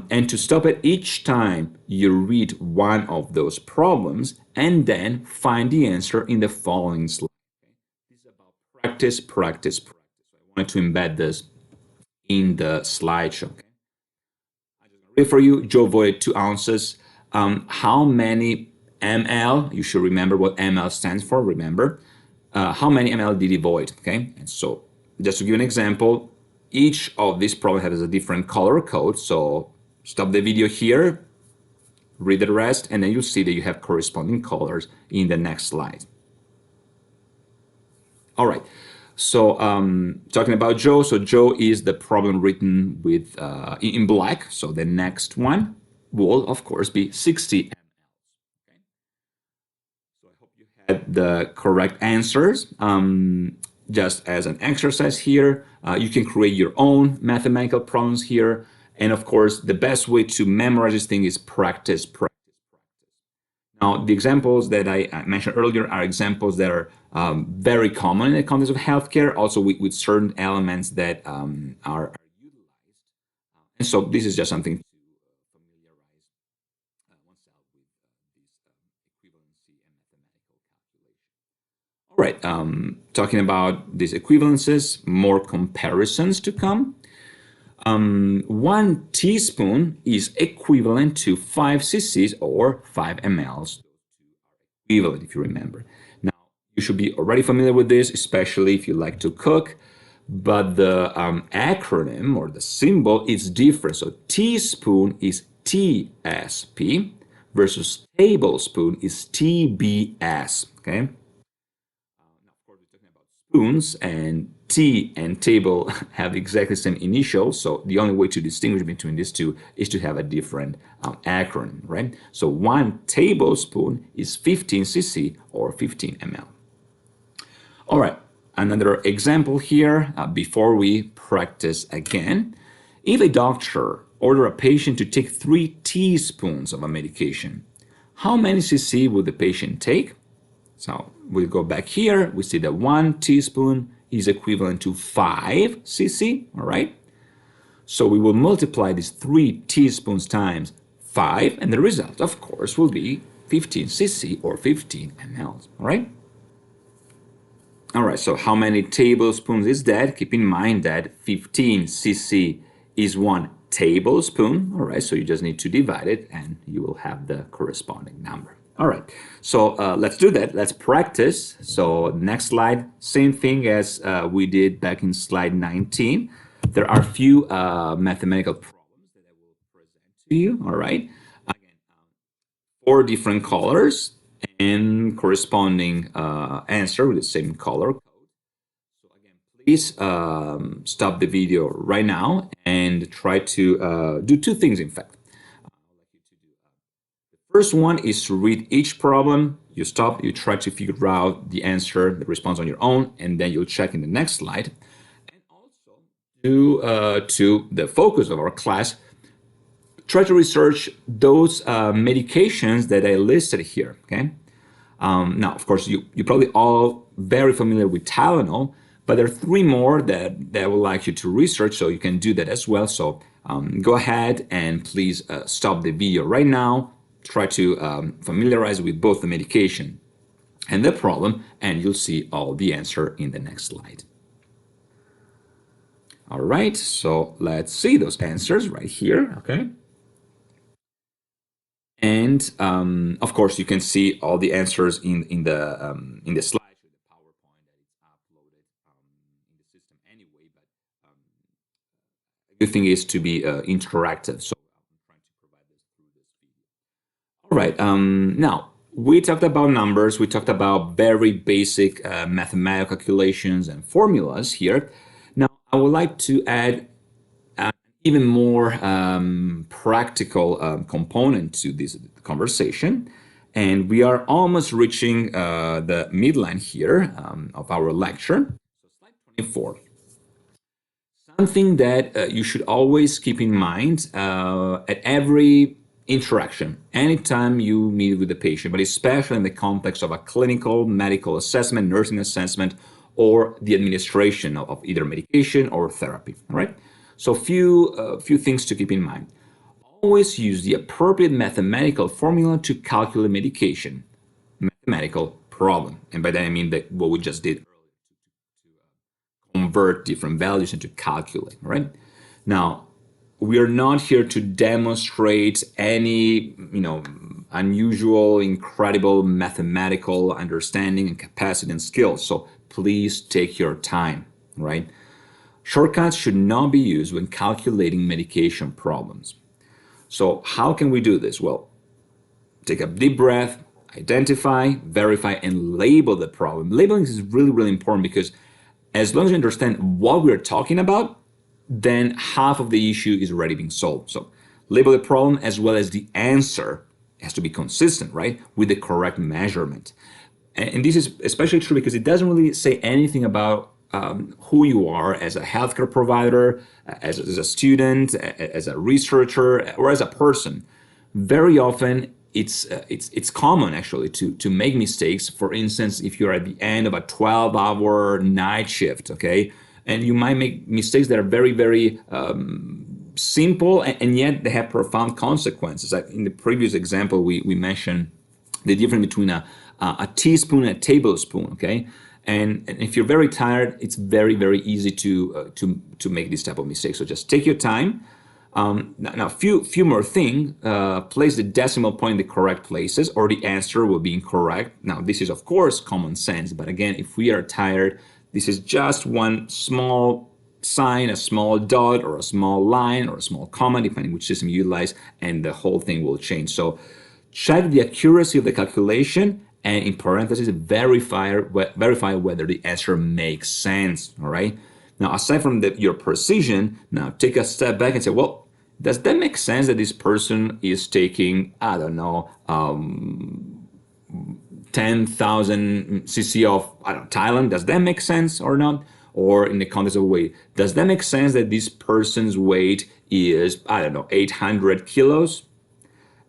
and to stop it each time you read one of those problems and then find the answer in the following slide. This is about practice, practice, practice. I wanted to embed this in the slideshow. Okay? I'm just going to read for you. Joe voided 2 ounces. How many ml? You should remember what ml stands for. Remember, how many ml did he void? Okay, and so just to give an example, each of these problems has a different color code. So stop the video here, read the rest, and then you'll see that you have corresponding colors in the next slide. All right, so talking about Joe, so Joe is the problem written with in black. So the next one will, of course, be 60 ml. Okay? So I hope you had the correct answers. Just as an exercise here, you can create your own mathematical problems here. And of course, the best way to memorize this thing is practice, practice, practice. Now, the examples that I mentioned earlier are examples that are very common in the context of healthcare, also with certain elements that are utilized. And so this is just something to familiarize oneself with this equivalency and mathematical calculation. All right, talking about these equivalences, more comparisons to come. 1 teaspoon is equivalent to 5 cc's or 5 mLs. Equivalent, if you remember. Now, you should be already familiar with this, especially if you like to cook, but the acronym or the symbol is different. So teaspoon is TSP versus tablespoon is TBS, okay? Now, of course, we're talking about spoons, and T and table have exactly the same initials, so the only way to distinguish between these two is to have a different acronym, right? So 1 tablespoon is 15 cc or 15 ml. All right, another example here before we practice again. If a doctor ordered a patient to take 3 teaspoons of a medication, how many cc would the patient take? So we'll go back here. We see that 1 teaspoon is equivalent to 5 cc, all right? So we will multiply these 3 teaspoons times 5, and the result, of course, will be 15 cc or 15 ml, all right? All right, so how many tablespoons is that? Keep in mind that 15 cc is 1 tablespoon, all right? So you just need to divide it, and you will have the corresponding number. All right, so let's do that. Let's practice. So next slide, same thing as we did back in slide 19. There are a few mathematical problems that I will present to you, all right? Again, 4 different colors and corresponding answer with the same color code. So again, please stop the video right now and try to do 2 things, in fact. First one is to read each problem. You stop, you try to figure out the answer, the response on your own, and then you'll check in the next slide. And also, to the focus of our class, try to research those medications that I listed here, okay? Now, of course, you're probably all very familiar with Tylenol, but there are 3 more that I would like you to research, so you can do that as well. So go ahead and please stop the video right now. Try to familiarize with both the medication and the problem, and you'll see all the answer in the next slide. All right, so let's see those answers right here, okay? And of course, you can see all the answers in the slide, the PowerPoint that is uploaded in the system anyway. But the good thing is to be interactive, so I'm trying to provide this through this video. All right, now we talked about numbers. We talked about very basic mathematical calculations and formulas here. Now I would like to add even more practical component to this conversation. And we are almost reaching the midline here of our lecture. So slide 24. Something that you should always keep in mind at every interaction, anytime you meet with the patient, but especially in the context of a clinical medical assessment, nursing assessment, or the administration of either medication or therapy, all right? So few things to keep in mind. Always use the appropriate mathematical formula to calculate medication, mathematical problem. And by that I mean that what we just did earlier, to convert different values and to calculate, right? Now, we are not here to demonstrate any, unusual, incredible mathematical understanding and capacity and skills. So please take your time, right? Shortcuts should not be used when calculating medication problems. So how can we do this? Well, take a deep breath, identify, verify, and label the problem. Labeling is really, really important because as long as you understand what we're talking about, then half of the issue is already being solved. So label the problem as well as the answer has to be consistent, right, with the correct measurement. And this is especially true because it doesn't really say anything about who you are as a healthcare provider, as a student, as a researcher, or as a person. Very often, it's common actually to make mistakes. For instance, if you're at the end of a 12-hour night shift, okay, and you might make mistakes that are very, very simple, and yet they have profound consequences. In the previous example, we mentioned the difference between a teaspoon and a tablespoon, okay? And if you're very tired, it's very, very easy to make this type of mistake. So just take your time. Now, few more things. Place the decimal point in the correct places, or the answer will be incorrect. Now, this is of course common sense, but again, if we are tired, this is just one small sign, a small dot, or a small line, or a small comma, depending which system you utilize, and the whole thing will change. So check the accuracy of the calculation, and in parentheses, verify whether the answer makes sense, all right? Now, aside from your precision, now take a step back and say, well, does that make sense that this person is taking, I don't know, 10,000 cc of Thailand? Does that make sense or not? Or in the context of weight, does that make sense that this person's weight is, I don't know, 800 kilos?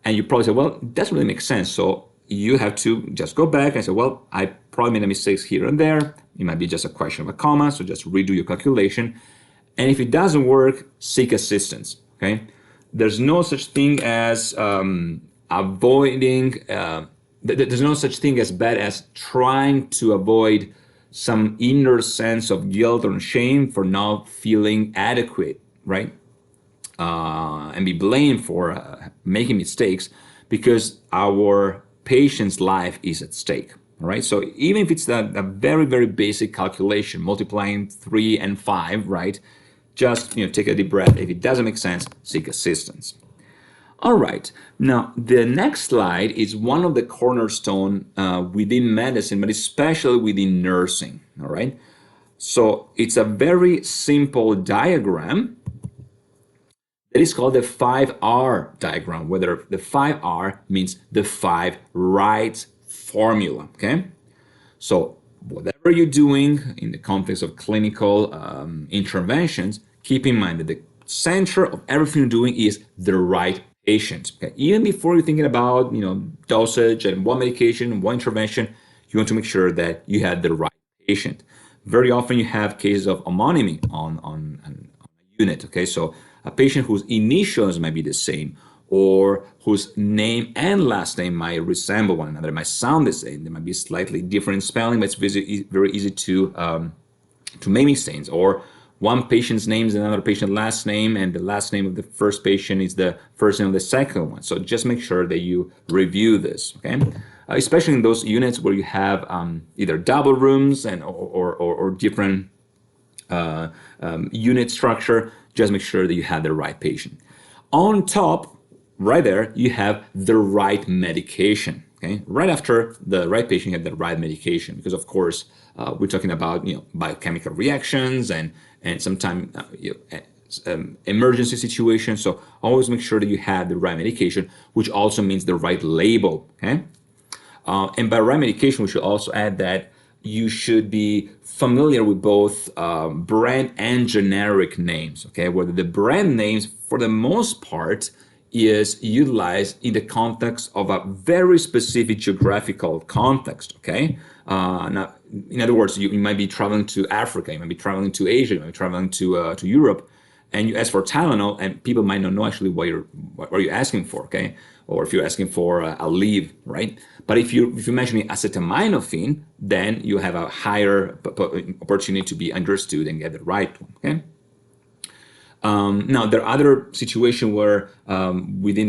And you probably say, well, it doesn't really make sense. So you have to just go back and say, well, I probably made a mistake here and there. It might be just a question of a comma, so just redo your calculation. And if it doesn't work, seek assistance, okay? There's no such thing as avoiding, there's no such thing as bad as trying to avoid some inner sense of guilt or shame for not feeling adequate, right? And be blamed for making mistakes because our patient's life is at stake, all right? So even if it's a very, very basic calculation, multiplying 3 and 5, right? Just take a deep breath. If it doesn't make sense, seek assistance. All right, now the next slide is one of the cornerstone within medicine, but especially within nursing, all right? So it's a very simple diagram that is called the 5R diagram, whether the 5R means the 5 rights formula, okay? So whatever you're doing in the context of clinical interventions, keep in mind that the center of everything you're doing is the right patient, okay? Even before you're thinking about, dosage and one medication, one intervention, you want to make sure that you have the right patient. Very often you have cases of homonymy on a unit, okay? So a patient whose initials might be the same, or whose name and last name might resemble one another, might sound the same. They might be slightly different in spelling, but it's very easy to make mistakes. Or one patient's name is another patient's last name, and the last name of the first patient is the first name of the second one. So just make sure that you review this, okay? Especially in those units where you have either double rooms and or different unit structure, just make sure that you have the right patient. On top, right there, you have the right medication. Okay, right after the right patient, you have the right medication, because of course we're talking about biochemical reactions and sometimes emergency situations. So always make sure that you have the right medication, which also means the right label. Okay, and by right medication, we should also add that you should be familiar with both brand and generic names. Okay, whether the brand names, for the most part, is utilized in the context of a very specific geographical context, okay? Now, in other words, you might be traveling to Africa, you might be traveling to Asia, you might be traveling to Europe, and you ask for Tylenol, and people might not know actually what you're asking for, okay? Or if you're asking for a leave, right? But if you're mentioning acetaminophen, then you have a higher opportunity to be understood and get the right one, okay? Now, there are other situations where within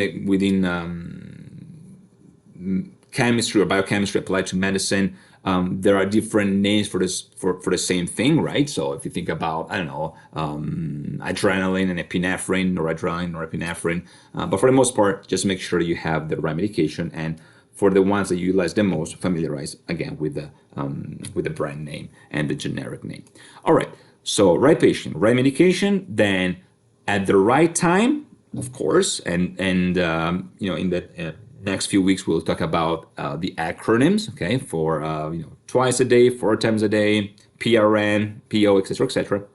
chemistry or biochemistry applied to medicine, there are different names for this for the same thing, right? So if you think about, I don't know, adrenaline and epinephrine, noradrenaline, norepinephrine, but for the most part, just make sure you have the right medication, and for the ones that you utilize the most, familiarize again with the brand name and the generic name. All right. So right patient, right medication, then at the right time, of course, and in the next few weeks we'll talk about the acronyms, okay, for twice a day, 4 times a day, PRN, PO, etc., etc.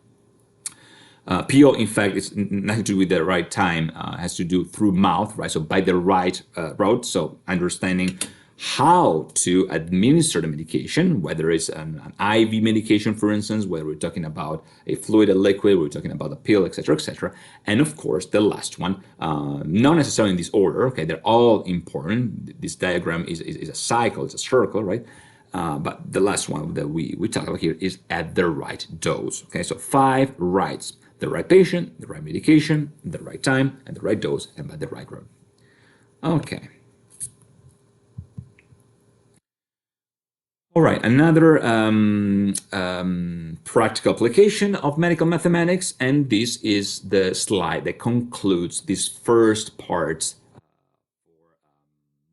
PO, in fact, is nothing to do with the right time, has to do through mouth, right? So by the right route, so understanding how to administer the medication, whether it's an IV medication, for instance, whether we're talking about a fluid, a liquid, we're talking about a pill, etc., etc. And of course, the last one, not necessarily in this order, okay, they're all important. This diagram is a cycle, it's a circle, right? But the last one that we talk about here is at the right dose, okay? So 5 rights: the right patient, the right medication, the right time, and the right dose, and by the right road. Okay. All right, another practical application of medical mathematics, and this is the slide that concludes this first part for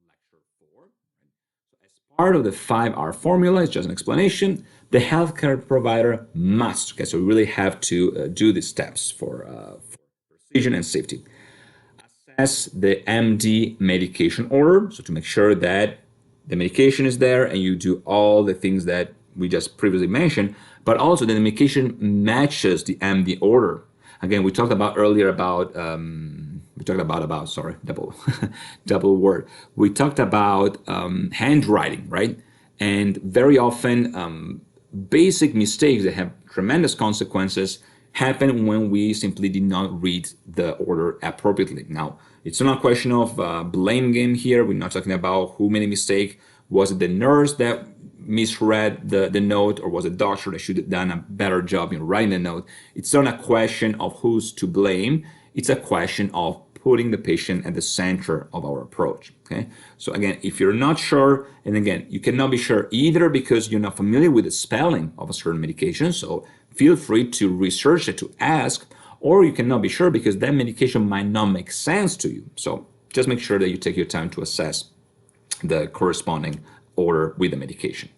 lecture 4. As part of the 5R formula, it's just an explanation, the healthcare provider must, okay, so we really have to do these steps for precision and safety. Assess the MD medication order, so to make sure that the medication is there and you do all the things that we just previously mentioned, but also that the medication matches the MD order. Again, we talked about earlier about, sorry, double word. We talked about handwriting, right? And very often basic mistakes that have tremendous consequences happen when we simply did not read the order appropriately. Now, it's not a question of blame game here. We're not talking about who made a mistake. Was it the nurse that misread the note, or was it the doctor that should have done a better job in writing the note? It's not a question of who's to blame. It's a question of putting the patient at the center of our approach, okay? So again, if you're not sure, and again, you cannot be sure either because you're not familiar with the spelling of a certain medication, so feel free to research it, to ask, or you cannot be sure because that medication might not make sense to you. So just make sure that you take your time to assess the corresponding order with the medication.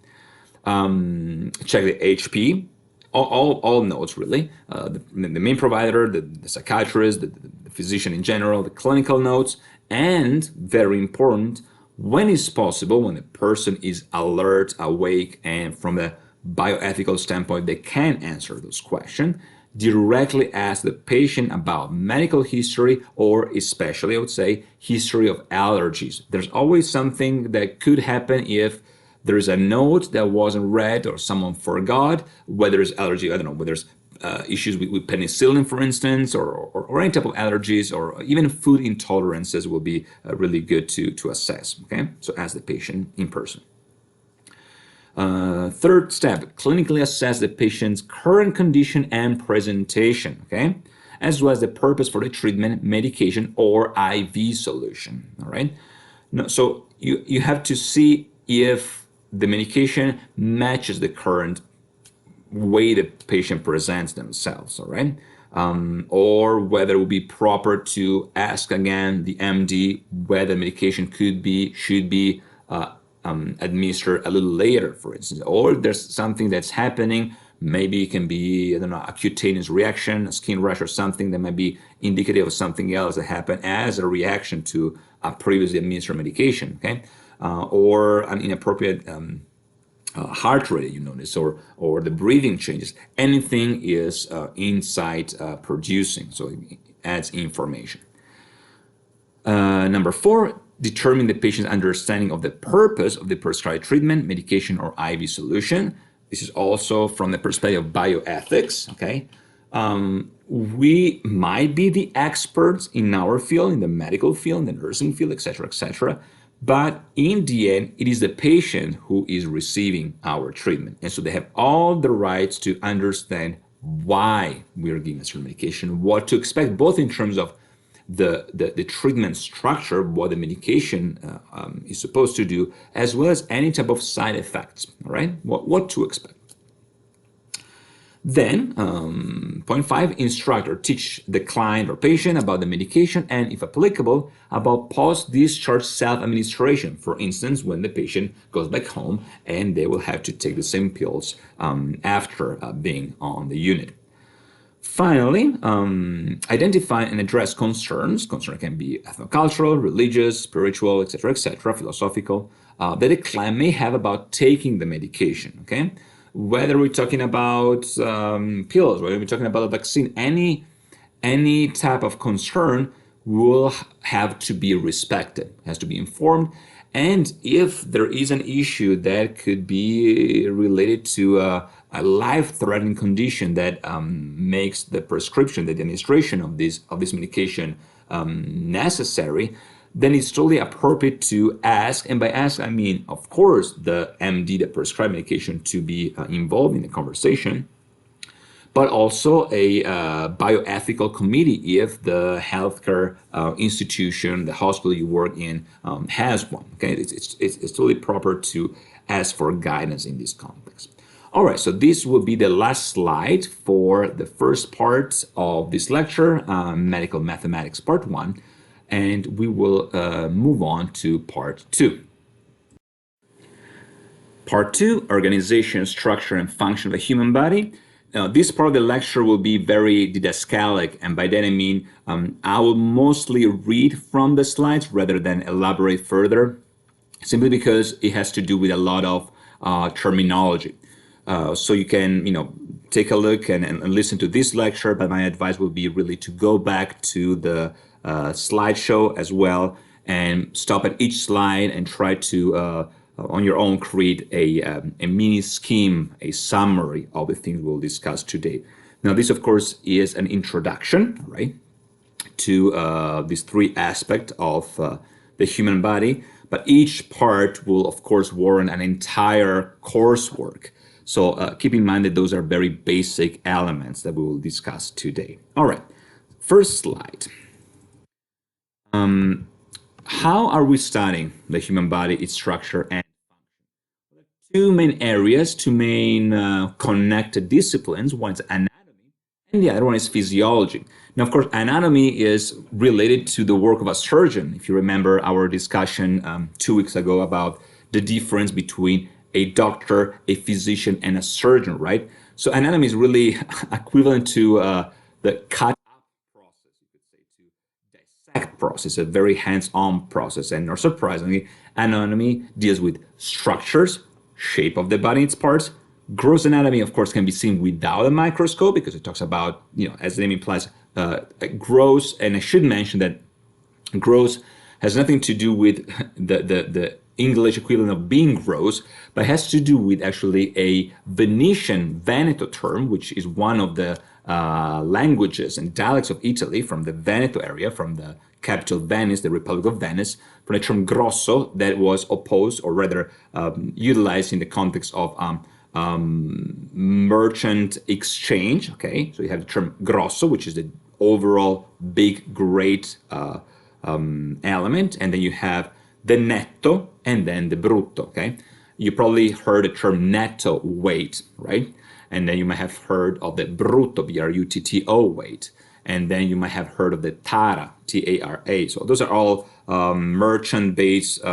Check the HP, all notes really, the main provider, the psychiatrist, the physician in general, the clinical notes, and very important, when it's possible, when the person is alert, awake, and from a bioethical standpoint, they can answer those questions, directly ask the patient about medical history, or especially, I would say, history of allergies. There's always something that could happen if there's a note that wasn't read or someone forgot, whether it's allergy, I don't know, whether there's issues with penicillin, for instance, or any type of allergies, or even food intolerances will be really good to assess, okay? So ask the patient in person. Third step, clinically assess the patient's current condition and presentation, okay? As well as the purpose for the treatment, medication, or IV solution, all right? No, so you have to see if the medication matches the current way the patient presents themselves, all right? Or whether it would be proper to ask again the MD whether medication should be administered a little later, for instance, or there's something that's happening. Maybe it can be, I don't know, a cutaneous reaction, a skin rash, or something that might be indicative of something else that happened as a reaction to a previously administered medication, okay? Or an inappropriate heart rate you notice, or the breathing changes. Anything is insight producing, so it adds information. Number 4, determine the patient's understanding of the purpose of the prescribed treatment, medication, or IV solution. This is also from the perspective of bioethics, okay? We might be the experts in our field, in the medical field, in the nursing field, etc., but in the end, it is the patient who is receiving our treatment. And so they have all the rights to understand why we are giving a certain medication, what to expect, both in terms of the treatment structure, what the medication is supposed to do, as well as any type of side effects, all right? What to expect. Then, point 5, instruct or teach the client or patient about the medication and, if applicable, about post-discharge self-administration. For instance, when the patient goes back home and they will have to take the same pills after being on the unit. Finally, identify and address concerns. Concerns can be ethnocultural, religious, spiritual, etc., philosophical, that the client may have about taking the medication, okay? Whether we're talking about pills, whether we're talking about a vaccine, any type of concern will have to be respected, has to be informed. And if there is an issue that could be related to a life-threatening condition that makes the prescription, the administration of this medication necessary, then it's totally appropriate to ask, and by ask I mean, of course, the MD that prescribed medication to be involved in the conversation, but also a bioethical committee if the healthcare institution, the hospital you work in, has one. Okay, it's totally proper to ask for guidance in this context. All right, so this will be the last slide for the first part of this lecture, Medical Mathematics Part 1. And we will move on to Part 2. Part 2, Organization, Structure, and Function of the Human Body. This part of the lecture will be very didascalic, and by that I mean I will mostly read from the slides rather than elaborate further, simply because it has to do with a lot of terminology. So you can, take a look and listen to this lecture, but my advice will be really to go back to the slideshow as well and stop at each slide and try to on your own create a mini scheme, a summary of the things we'll discuss today. Now this of course is an introduction, right, to these 3 aspects of the human body, but each part will of course warrant an entire coursework. So keep in mind that those are very basic elements that we will discuss today. All right, first slide. How are we studying the human body, its structure and function? 2 main areas, 2 main connected disciplines. One is anatomy and the other one is physiology. Now, of course, anatomy is related to the work of a surgeon. If you remember our discussion 2 weeks ago about the difference between a doctor, a physician, and a surgeon, right? So anatomy is really equivalent to the cut process, a very hands-on process, and not surprisingly, anatomy deals with structures, shape of the body, its parts. Gross anatomy, of course, can be seen without a microscope because it talks about, as the name implies, gross. And I should mention that gross has nothing to do with the English equivalent of being gross, but has to do with actually a Venetian Veneto term, which is one of the languages and dialects of Italy from the Veneto area, from the capital Venice, the Republic of Venice, from the term grosso that was opposed or rather utilized in the context of merchant exchange. Okay, so you have the term grosso, which is the overall big, great element, and then you have the netto and then the brutto. Okay, you probably heard the term netto weight, right? And then you might have heard of the brutto, B-R-U-T-T-O weight. And then you might have heard of the tara, T-A-R-A. So those are all merchant-based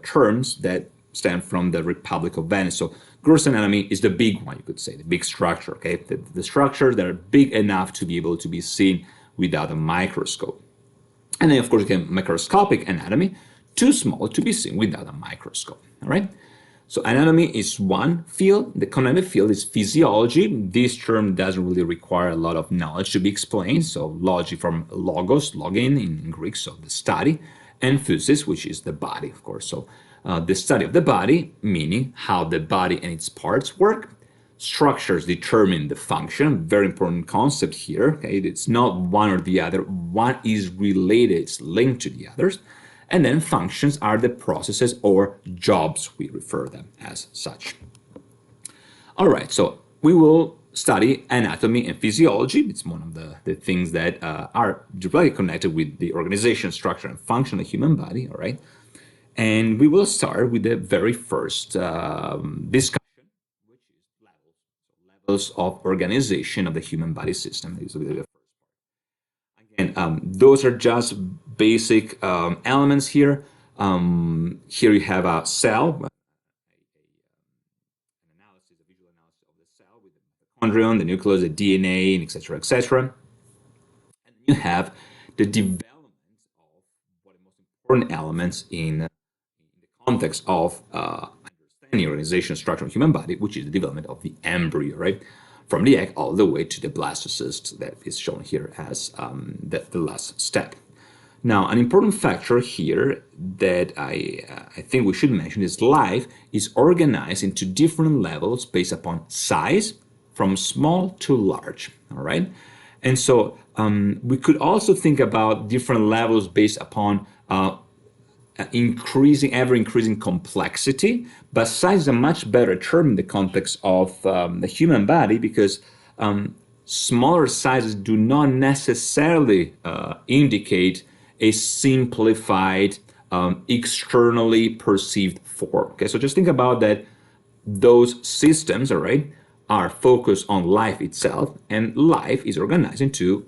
terms that stem from the Republic of Venice. So gross anatomy is the big one, you could say, the big structure, okay? The structures that are big enough to be able to be seen without a microscope. And then, of course, you have microscopic anatomy, too small to be seen without a microscope, all right? So anatomy is one field. The connected field is physiology. This term doesn't really require a lot of knowledge to be explained. So logi from logos, login in Greek, so the study, and physis, which is the body, of course. So the study of the body, meaning how the body and its parts work. Structures determine the function. Very important concept here. Okay? It's not one or the other. One is related, it's linked to the others. And then functions are the processes or jobs, we refer them as such. All right, so we will study anatomy and physiology. It's one of the things that are directly connected with the organization, structure, and function of the human body, all right? And we will start with the very first discussion, which is levels. So levels of organization of the human body system. Again, those are just basic elements here. Here you have a cell, an analysis, a visual analysis of the cell with the mitochondrion, the nucleus, the DNA, and etc., etc. And you have the development of what are the most important elements in the context of understanding organization, structure of the human body, which is the development of the embryo, right? From the egg all the way to the blastocyst that is shown here as the last step. Now, an important factor here that I think we should mention is life is organized into different levels based upon size, from small to large, all right? And so we could also think about different levels based upon ever-increasing complexity, but size is a much better term in the context of the human body because smaller sizes do not necessarily indicate a simplified, externally perceived form. Okay, so just think about that. Those systems, all right, are focused on life itself, and life is organized into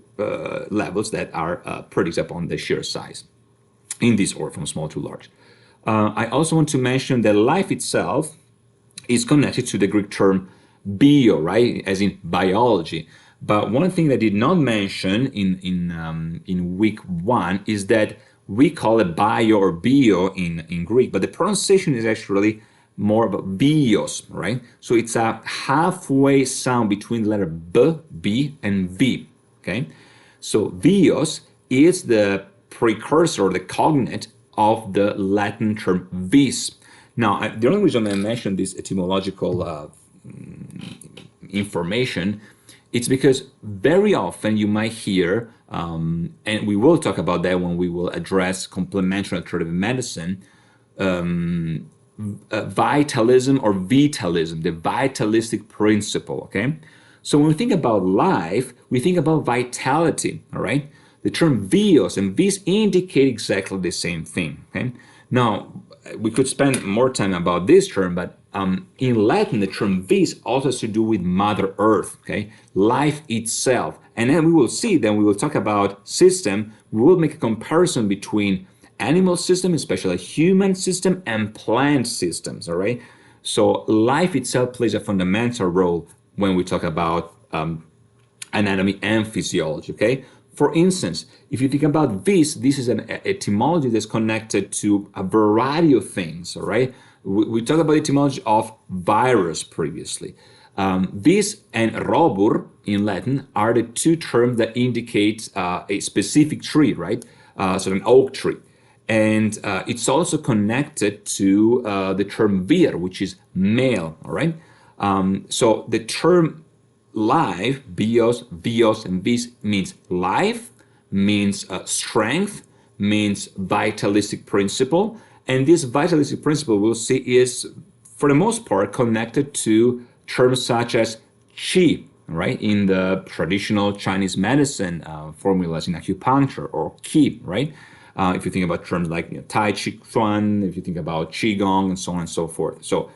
levels that are predicted upon the sheer size in this order from small to large. I also want to mention that life itself is connected to the Greek term bio, right, as in biology. But one thing that I did not mention in week one is that we call it bio or bio in Greek, but the pronunciation is actually more about bios, right? So it's a halfway sound between the letter B, and V, okay? So bios is the precursor, the cognate of the Latin term vis. Now, the only reason I mentioned this etymological information, it's because very often you might hear, and we will talk about that when we will address complementary alternative medicine, vitalism or vitalism, the vitalistic principle, okay? So when we think about life, we think about vitality, all right? The term vios and vis indicate exactly the same thing, okay? Now, we could spend more time about this term, but in Latin, the term vis also has to do with Mother Earth, okay? Life itself. And then we will see, then we will talk about system. We will make a comparison between animal system, especially human system, and plant systems, all right? So life itself plays a fundamental role when we talk about anatomy and physiology, okay? For instance, if you think about this is an etymology that's connected to a variety of things, all right? We talked about etymology of virus previously. Vis and robur in Latin are the two terms that indicate a specific tree, right? So an oak tree. And it's also connected to the term vir, which is male, all right? So the term life, bios, and vis means life, means strength, means vitalistic principle. And this vitalistic principle, we'll see, is for the most part connected to terms such as qi, right? In the traditional Chinese medicine formulas in acupuncture, or qi, right? If you think about terms like Tai Chi Chuan, if you think about Qigong, and so on and so forth. So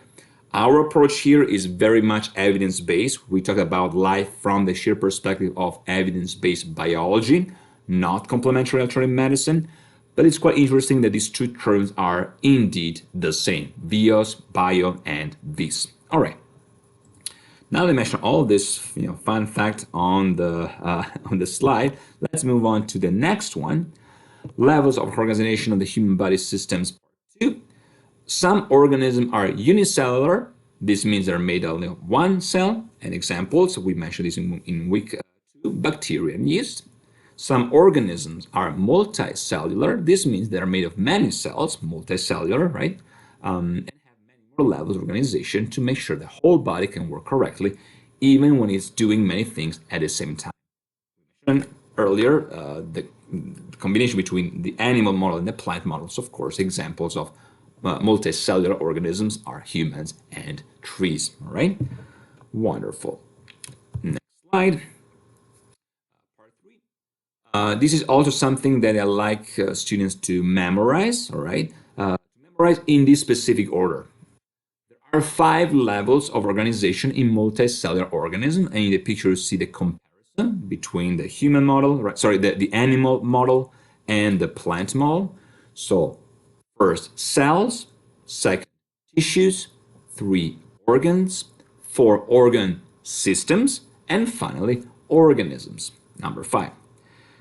our approach here is very much evidence-based. We talk about life from the sheer perspective of evidence-based biology, not complementary alternative medicine. But it's quite interesting that these two terms are indeed the same: bios, bio, and vis. All right. Now that I mentioned all this, fun fact on the slide, let's move on to the next one: levels of organization of the human body systems. Part 2. Some organisms are unicellular. This means they're made of only one cell. And examples, we mentioned this in week 2, bacteria and yeast. Some organisms are multicellular. This means they're made of many cells, multicellular, right? And have many more levels of organization to make sure the whole body can work correctly, even when it's doing many things at the same time. We mentioned earlier the combination between the animal model and the plant models. Of course, examples of multicellular organisms are humans and trees. All right, wonderful. Next slide. Part 3. This is also something that I like students to memorize. All right, memorize in this specific order. There are 5 levels of organization in multicellular organism, and in the picture you see the comparison between the human model, right? Sorry, the animal model and the plant model. So first, cells. Second, tissues. 3, organs. 4, organ systems. And finally, organisms. Number 5.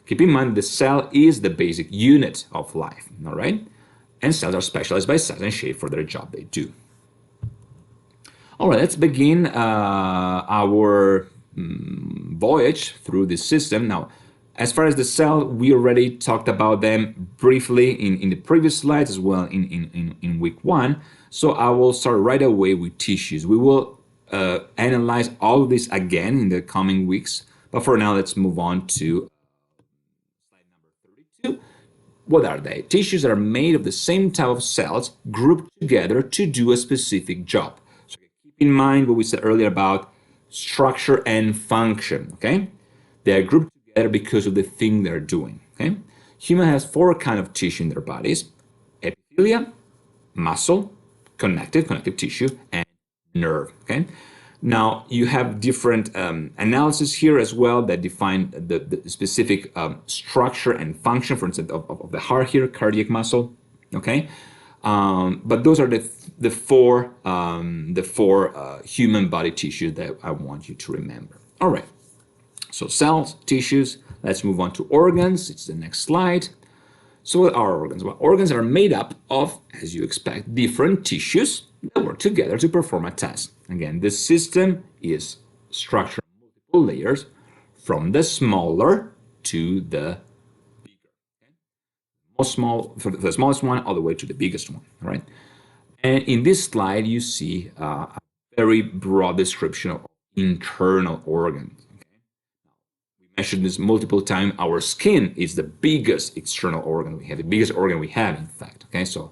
Keep in mind the cell is the basic unit of life, all right? And cells are specialized by size and shape for their job they do. All right, let's begin our voyage through this system. Now, as far as the cell, we already talked about them briefly in the previous slides, as well in week 1. So I will start right away with tissues. We will analyze all of this again in the coming weeks. But for now, let's move on to slide number 32. What are they? Tissues are made of the same type of cells grouped together to do a specific job. So keep in mind what we said earlier about structure and function, okay? They are grouped together because of the thing they're doing, okay? Human has 4 kinds of tissue in their bodies: epithelia, muscle, connective tissue, and nerve, okay? Now, you have different analysis here as well that define the specific structure and function, for instance, of the heart here, cardiac muscle, okay? But those are the four human body tissues that I want you to remember. All right. So cells, tissues. Let's move on to organs. It's the next slide. So what are organs? Well, organs are made up of, as you expect, different tissues that work together to perform a task. Again, this system is structured in multiple layers, from the smaller to the bigger. Okay? For the smallest one all the way to the biggest one. All right. And in this slide, you see a very broad description of internal organs. Mentioned this multiple times. Our skin is the biggest external organ we have, the biggest organ we have, in fact. Okay, so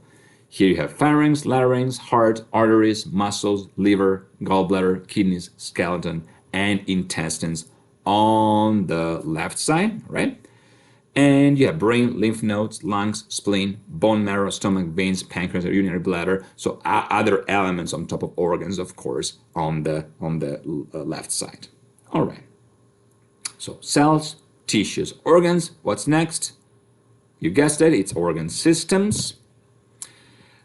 here you have pharynx, larynx, heart, arteries, muscles, liver, gallbladder, kidneys, skeleton, and intestines on the left side, right? And you have brain, lymph nodes, lungs, spleen, bone marrow, stomach, veins, pancreas, urinary bladder. So other elements on top of organs, of course, on the left side. All right. So cells, tissues, organs. What's next? You guessed it, it's organ systems.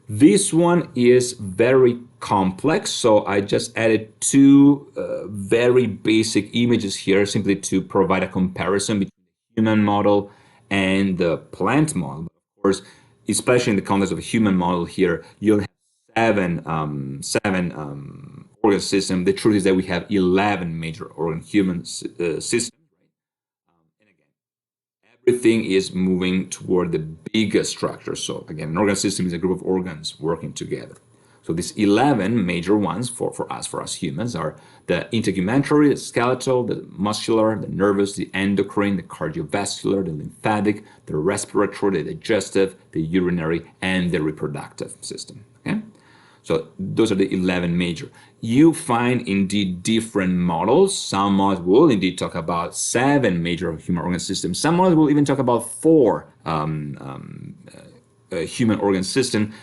This one is very complex, so I just added 2 very basic images here simply to provide a comparison between the human model and the plant model. Of course, especially in the context of a human model here, you'll have 7 organ systems. The truth is that we have 11 major organ human systems. Everything is moving toward the biggest structure. So again, an organ system is a group of organs working together. So these 11 major ones for us humans are the integumentary, the skeletal, the muscular, the nervous, the endocrine, the cardiovascular, the lymphatic, the respiratory, the digestive, the urinary, and the reproductive system. Okay? So those are the 11 major. You find indeed different models. Some models will indeed talk about 7 major human organ systems. Some models will even talk about 4 human organ systems.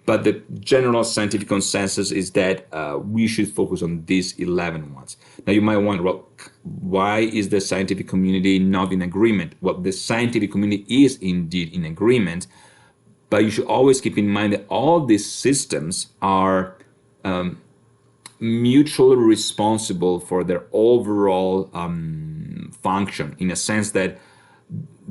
But the general scientific consensus is that we should focus on these 11 ones. Now you might wonder, well, why is the scientific community not in agreement? Well, the scientific community is indeed in agreement, but you should always keep in mind that all these systems are mutually responsible for their overall function, in a sense that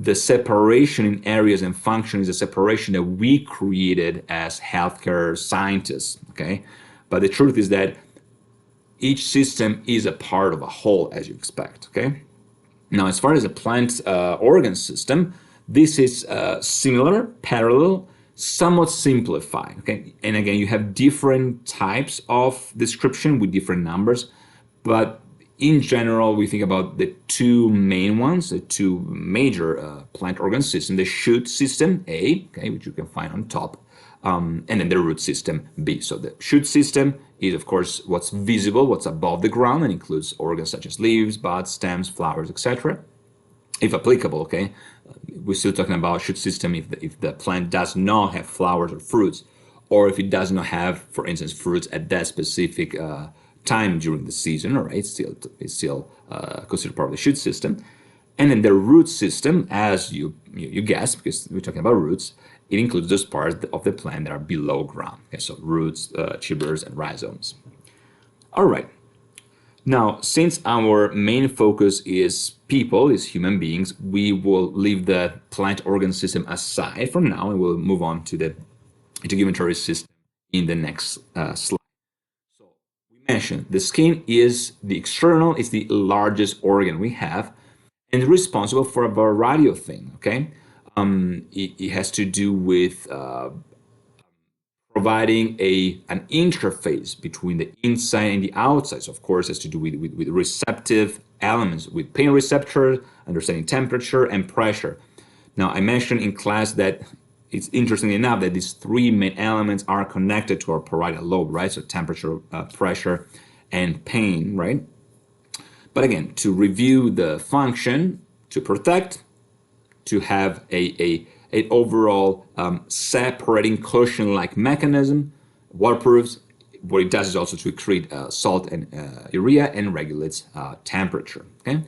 the separation in areas and function is a separation that we created as healthcare scientists, okay? But the truth is that each system is a part of a whole, as you expect, okay? Now, as far as the plant organ system, this is similar, parallel, somewhat simplified, okay? And again, you have different types of description with different numbers, but in general, we think about the 2 main ones, the 2 major plant organ systems, the shoot system, A, okay, which you can find on top, and then the root system, B. So the shoot system is, of course, what's visible, what's above the ground, and includes organs such as leaves, buds, stems, flowers, etc. If applicable, okay, we're still talking about shoot system if the plant does not have flowers or fruits, or if it does not have, for instance, fruits at that specific time during the season, all right, it's still considered part of the shoot system. And then the root system, as you guess, because we're talking about roots, it includes those parts of the plant that are below ground. Okay, so roots, tubers, and rhizomes. All right. Now, since our main focus is people, is human beings, we will leave the plant organ system aside from now, and we'll move on to the integumentary system in the next slide. Mentioned, the skin is the external, is the largest organ we have, and responsible for a variety of things, okay? It has to do with providing an interface between the inside and the outside. So of course, it has to do with receptive elements, with pain receptors, understanding temperature and pressure. Now, I mentioned in class that it's interesting enough that these 3 main elements are connected to our parietal lobe, right? So temperature, pressure, and pain, right? But again, to review the function, to protect, to have an overall separating cushion-like mechanism, waterproofs. What it does is also to create salt and urea and regulates temperature, okay?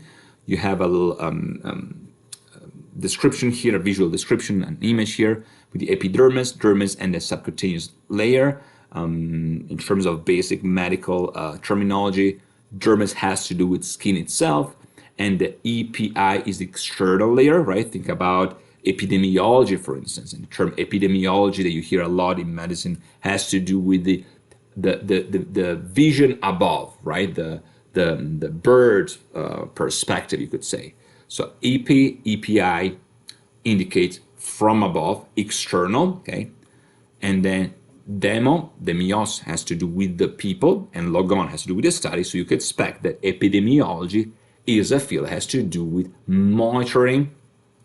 You have a little description here, a visual description, an image here with the epidermis, dermis, and the subcutaneous layer. In terms of basic medical terminology, dermis has to do with skin itself, and the EPI is the external layer, right? Think about epidemiology, for instance. And the term epidemiology that you hear a lot in medicine has to do with the vision above, right? The bird perspective, you could say. So EPI indicates from above, external, okay? And then demios has to do with the people, and logon has to do with the study. So you could expect that epidemiology is a field that has to do with monitoring,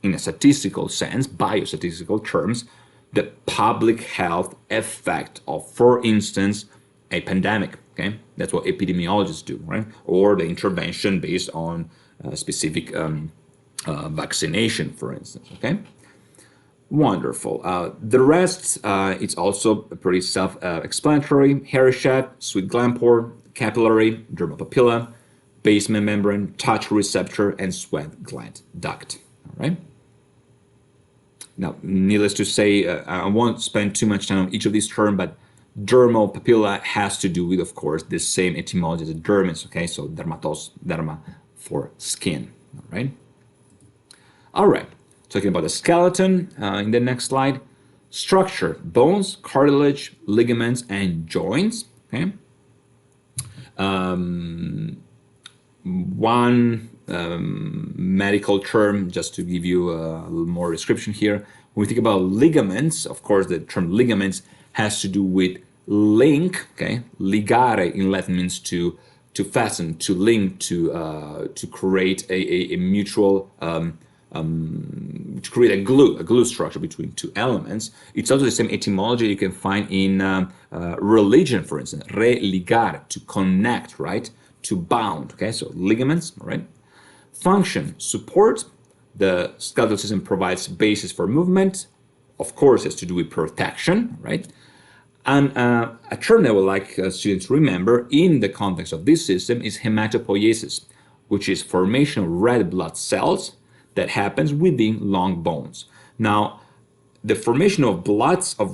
in a statistical sense, biostatistical terms, the public health effect of, for instance, a pandemic, okay? That's what epidemiologists do, right? Or the intervention based on specific vaccination, for instance, okay? Wonderful. The rest, it's also pretty self-explanatory. Hair shaft, sweet gland pore, capillary, dermal papilla, basement membrane, touch receptor, and sweat gland duct, all right? Now, needless to say, I won't spend too much time on each of these terms, but dermal papilla has to do with, of course, the same etymology as the dermis, okay? So dermatos, derma for skin, all right? All right, talking about the skeleton in the next slide. Structure, bones, cartilage, ligaments, and joints, okay? One medical term, just to give you a little more description here. When we think about ligaments, of course, the term ligaments has to do with link, okay? Ligare in Latin means to fasten, to link, to create a mutual, to create a glue structure between two elements. It's also the same etymology you can find in religion, for instance. Religare, to connect, right? To bound, okay? So ligaments, right? Function, support. The skeletal system provides basis for movement. Of course, it has to do with protection, right? And a term that I would like students to remember in the context of this system is hematopoiesis, which is formation of red blood cells that happens within long bones. Now, the formation of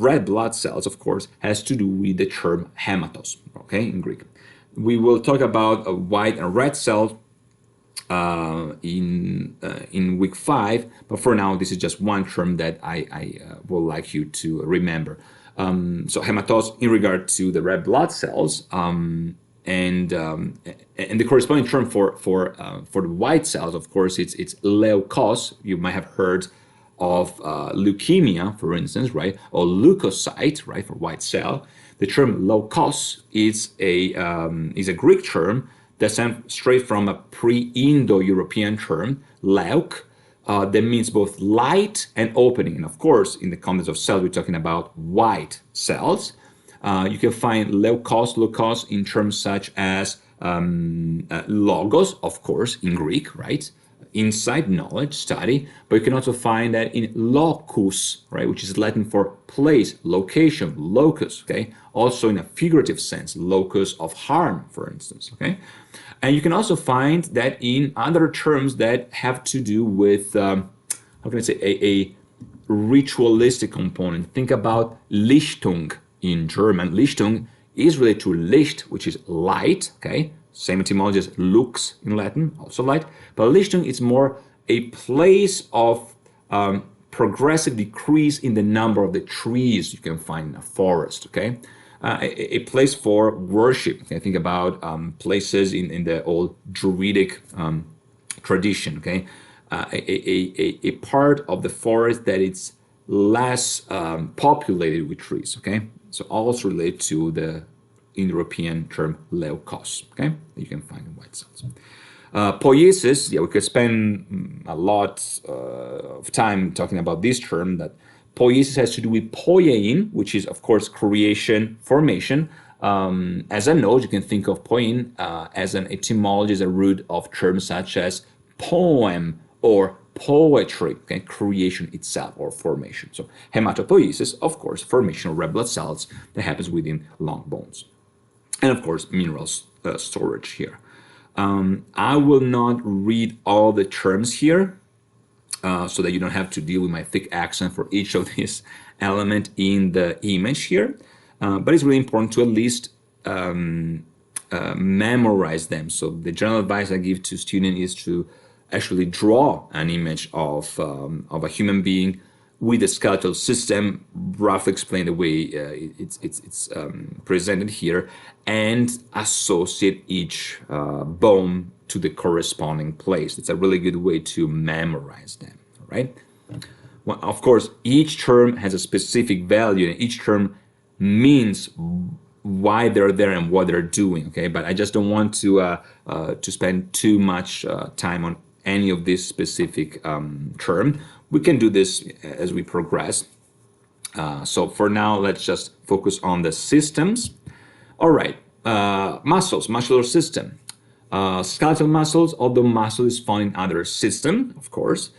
red blood cells, of course, has to do with the term hematos, okay, in Greek. We will talk about a white and red cell in week 5, but for now, this is just one term that I would like you to remember. So hematos in regard to the red blood cells, and the corresponding term for the white cells, of course, it's leukos. You might have heard of leukemia, for instance, right, or leukocyte, right, for white cell. The term leukos is a Greek term that stems straight from a pre-Indo-European term, leuk, that means both light and opening. And of course, in the context of cells, we're talking about white cells. You can find leukos in terms such as logos, of course, in Greek, right? Insight, knowledge, study. But you can also find that in locus, right, which is Latin for place, location, locus, okay? Also in a figurative sense, locus of harm, for instance, okay? And you can also find that in other terms that have to do with, how can I say, a ritualistic component. Think about Lichtung in German. Lichtung is related to Licht, which is light, okay? Same etymology as lux in Latin, also light. But Lichtung is more a place of progressive decrease in the number of the trees you can find in a forest, okay? A place for worship. Okay? Think about places in the old Druidic tradition, okay? A part of the forest that it's less populated with trees, okay? So also related to the Indo-European term leukos, okay? That you can find in white cells. Poiesis, yeah, we could spend a lot of time talking about this term. That poiesis has to do with poiein, which is, of course, creation, formation. As a node, you can think of poiein as an etymology, as a root of terms such as poem or poetry, okay? Creation itself or formation. So hematopoiesis, of course, formation of red blood cells that happens within long bones. And of course, minerals storage here. I will not read all the terms here so that you don't have to deal with my thick accent for each of these elements in the image here. But it's really important to at least memorize them. So the general advice I give to students is to actually draw an image of a human being with the skeletal system, roughly explain the way it's presented here, and associate each bone to the corresponding place. It's a really good way to memorize them, right? Well, of course, each term has a specific value, and each term means why they're there and what they're doing, okay? But I just don't want to spend too much time on any of this specific term. We can do this as we progress. So for now, let's just focus on the systems. All right, muscles, muscular system. Skeletal muscles, although muscle is found in other systems, of course.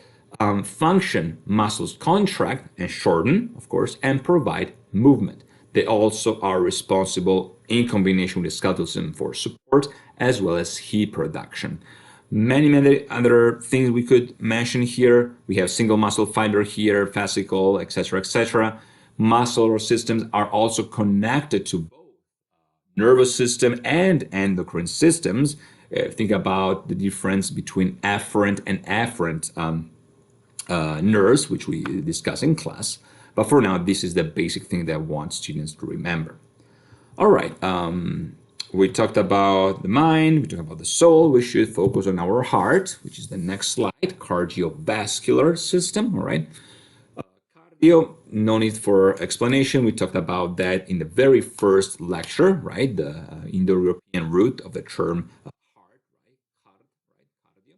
Function, muscles contract and shorten, of course, and provide movement. They also are responsible in combination with the skeletal system for support as well as heat production. Many other things we could mention here. We have single muscle fiber here, fascicle, etc., etc. Muscular systems are also connected to both nervous system and endocrine systems. Think about the difference between afferent and afferent nerves, which we discuss in class. But for now, this is the basic thing that I want students to remember. All right. We talked about the mind, we talked about the soul. We should focus on our heart, which is the next slide, cardiovascular system, all right? cardio, no need for explanation. We talked about that in the very first lecture, right? The Indo-European root of the term heart, right? Heart, right? Cardio.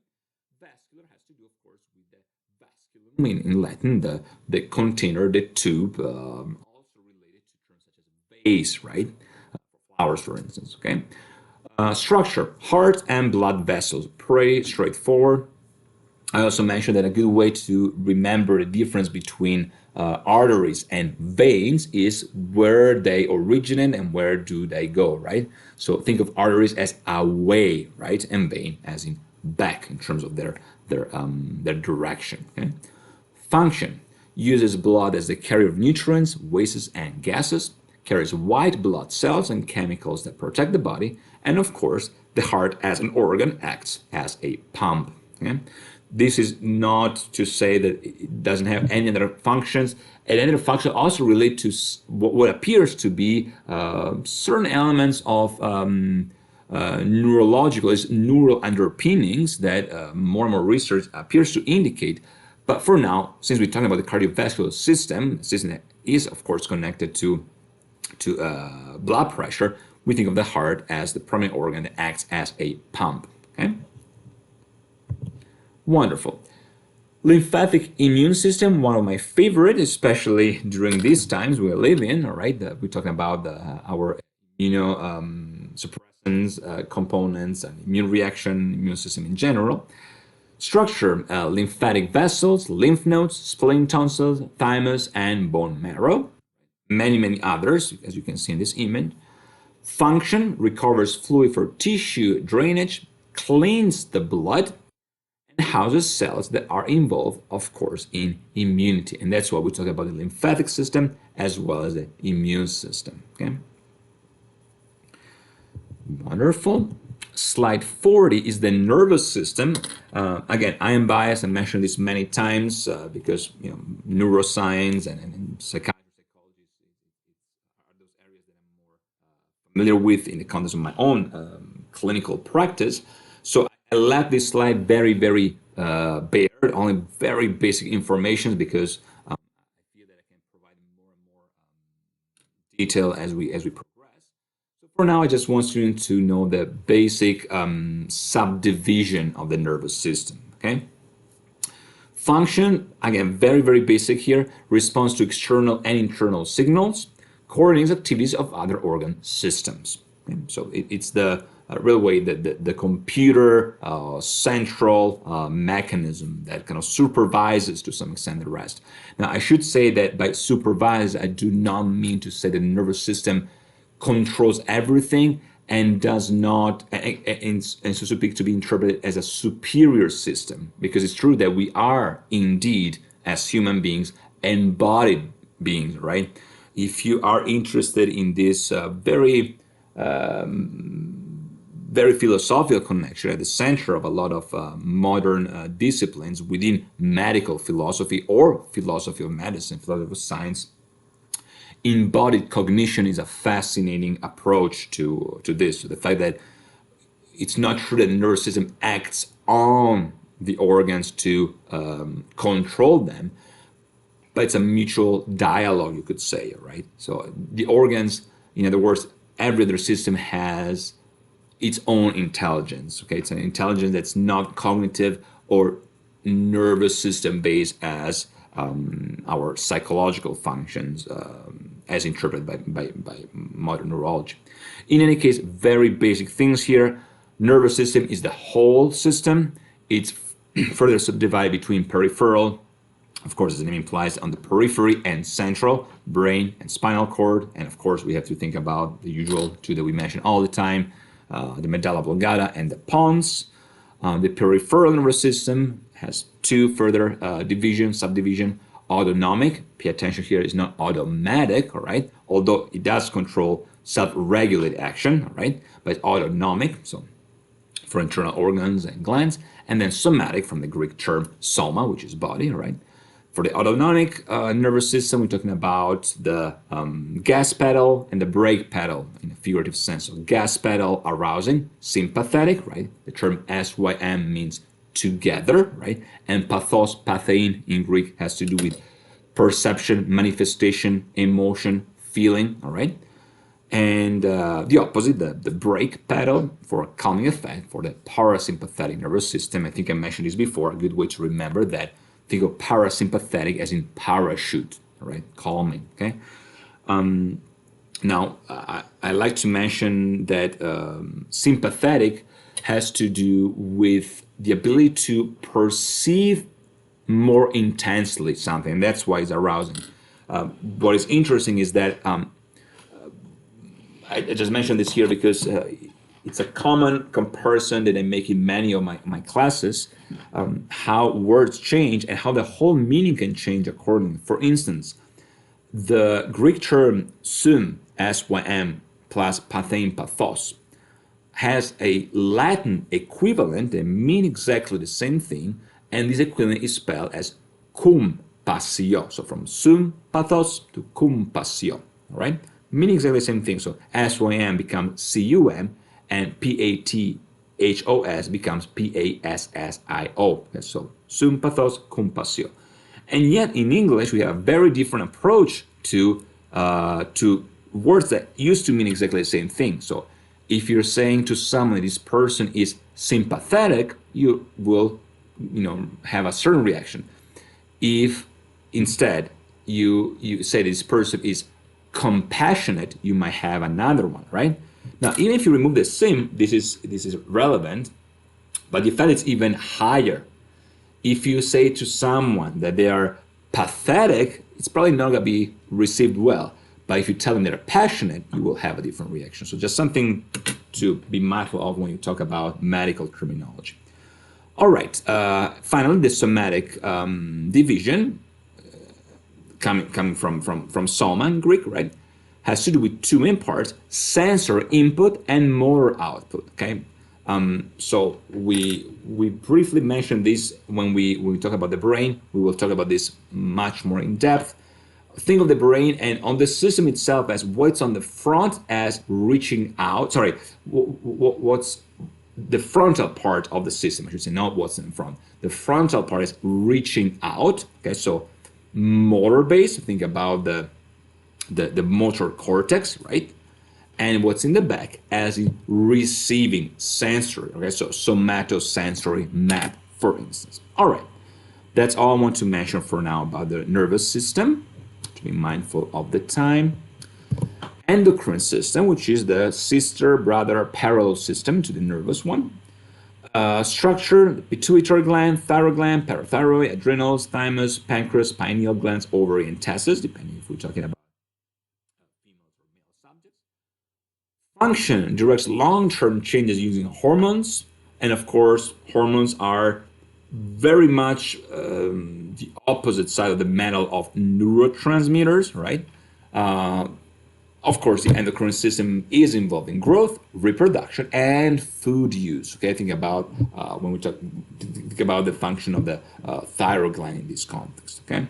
Vascular has to do, of course, with the vasculum in Latin, the container, the tube, also related to terms such as vase, right? Flowers, for instance, okay? Structure, heart and blood vessels, pretty straightforward. I also mentioned that a good way to remember the difference between arteries and veins is where they originate and where do they go, right? So think of arteries as away, right, and vein as in back in terms of their direction. Okay? Function uses blood as the carrier of nutrients, wastes, and gases, carries white blood cells and chemicals that protect the body, and of course, the heart as an organ acts as a pump. Okay? This is not to say that it doesn't have any other functions. And any other function also relate to what appears to be certain elements of neurological, is neural underpinnings that more and more research appears to indicate. But for now, since we're talking about the cardiovascular system that is of course connected to blood pressure, we think of the heart as the primary organ that acts as a pump. Okay. Wonderful. Lymphatic immune system, one of my favorite, especially during these times we live in. All right, we're talking about our suppressants, components, and immune reaction, immune system in general. Structure: lymphatic vessels, lymph nodes, spleen, tonsils, thymus, and bone marrow. Many others, as you can see in this image. Function: recovers fluid for tissue drainage, cleans the blood, and houses cells that are involved, of course, in immunity. And that's why we talk about the lymphatic system as well as the immune system. Okay. Wonderful. Slide 40 is the nervous system. Again, I am biased. I mentioned this many times because neuroscience and psychiatry, psychology are those areas that I'm more familiar with in the context of my own clinical practice. So I left this slide very bare, only very basic information because I feel that I can provide more and more detail as we progress. So for now, I just want you to know the basic subdivision of the nervous system. Okay. Function, again, very basic here. Responds to external and internal signals. Coordinates activities of other organ systems. Okay? So it's the real way the computer central mechanism that kind of supervises to some extent the rest. Now, I should say that by supervise, I do not mean to say that the nervous system controls everything and does not, and so to speak, to be interpreted as a superior system, because it's true that we are indeed, as human beings, embodied beings, right? If you are interested in this very philosophical connection at the center of a lot of modern disciplines within medical philosophy or philosophy of medicine, philosophy of science, embodied cognition is a fascinating approach to this, to the fact that it's not true that the nervous system acts on the organs to control them, but it's a mutual dialogue, you could say, right? So the organs, in other words, every other system has its own intelligence, okay? It's an intelligence that's not cognitive or nervous system based as our psychological functions as interpreted by modern neurology. In any case, very basic things here. Nervous system is the whole system. It's further subdivided between peripheral, of course, as the name implies, on the periphery, and central, brain and spinal cord. And of course, we have to think about the usual two that we mention all the time, the medulla oblongata and the pons. The peripheral nervous system has two further subdivision, autonomic. Pay attention here, it's not automatic, all right? Although it does control self-regulated action, all right? But it's autonomic, so for internal organs and glands. And then somatic, from the Greek term soma, which is body, all right? For the autonomic nervous system, we're talking about the gas pedal and the brake pedal in a figurative sense. So gas pedal, arousing, sympathetic, right? The term SYM means together, right? And pathos, pathein in Greek, has to do with perception, manifestation, emotion, feeling, all right? And the opposite, the brake pedal for calming effect for the parasympathetic nervous system. I think I mentioned this before. A good way to remember that. Think of parasympathetic as in parachute, all right? Calming, okay? Now, I like to mention that sympathetic has to do with the ability to perceive more intensely something, and that's why it's arousing. What is interesting is that I just mentioned this here because it's a common comparison that I make in many of my classes, how words change and how the whole meaning can change accordingly. For instance, the Greek term sym, S-Y-M, plus pathein, pathos, has a Latin equivalent that means exactly the same thing, and this equivalent is spelled as cum passio. So from sum pathos to cum passio, all right? Meaning exactly the same thing. So S-Y-M becomes C-U-M, and P-A-T-H-O-S becomes P-A-S-S-I-O. Okay, so sum pathos, cum passio. And yet in English, we have a very different approach to words that used to mean exactly the same thing. So if you're saying to someone this person is sympathetic, you will, have a certain reaction. If instead you say this person is compassionate, you might have another one, right? Now, even if you remove the sim, this is relevant, but the effect is even higher. If you say to someone that they are pathetic, it's probably not going to be received well. But if you tell them they're passionate, you will have a different reaction. So just something to be mindful of when you talk about medical terminology. All right. Finally, the somatic division, coming from soma in Greek, right, has to do with two main parts: sensory input and motor output. Okay. So we briefly mentioned this when we talk about the brain. We will talk about this much more in depth. Think of the brain and on the system itself as what's on the front as reaching out. Sorry, what's the frontal part of the system, I should say, not what's in front. The frontal part is reaching out. Okay, so motor base, think about the motor cortex, right? And what's in the back as in receiving sensory. Okay, so somatosensory map, for instance. All right, that's all I want to mention for now about the nervous system. To be mindful of the time. Endocrine system, which is the sister, brother, parallel system to the nervous one. Structure: the pituitary gland, thyroid gland, parathyroid, adrenals, thymus, pancreas, pineal glands, ovary, and testes, depending if we're talking about females or male subjects. Function directs long-term changes using hormones, and of course, hormones are very much the opposite side of the medal of neurotransmitters, right? Of course, the endocrine system is involved in growth, reproduction, and food use. Okay, think about when we think about the function of the thyroid gland in this context. Okay.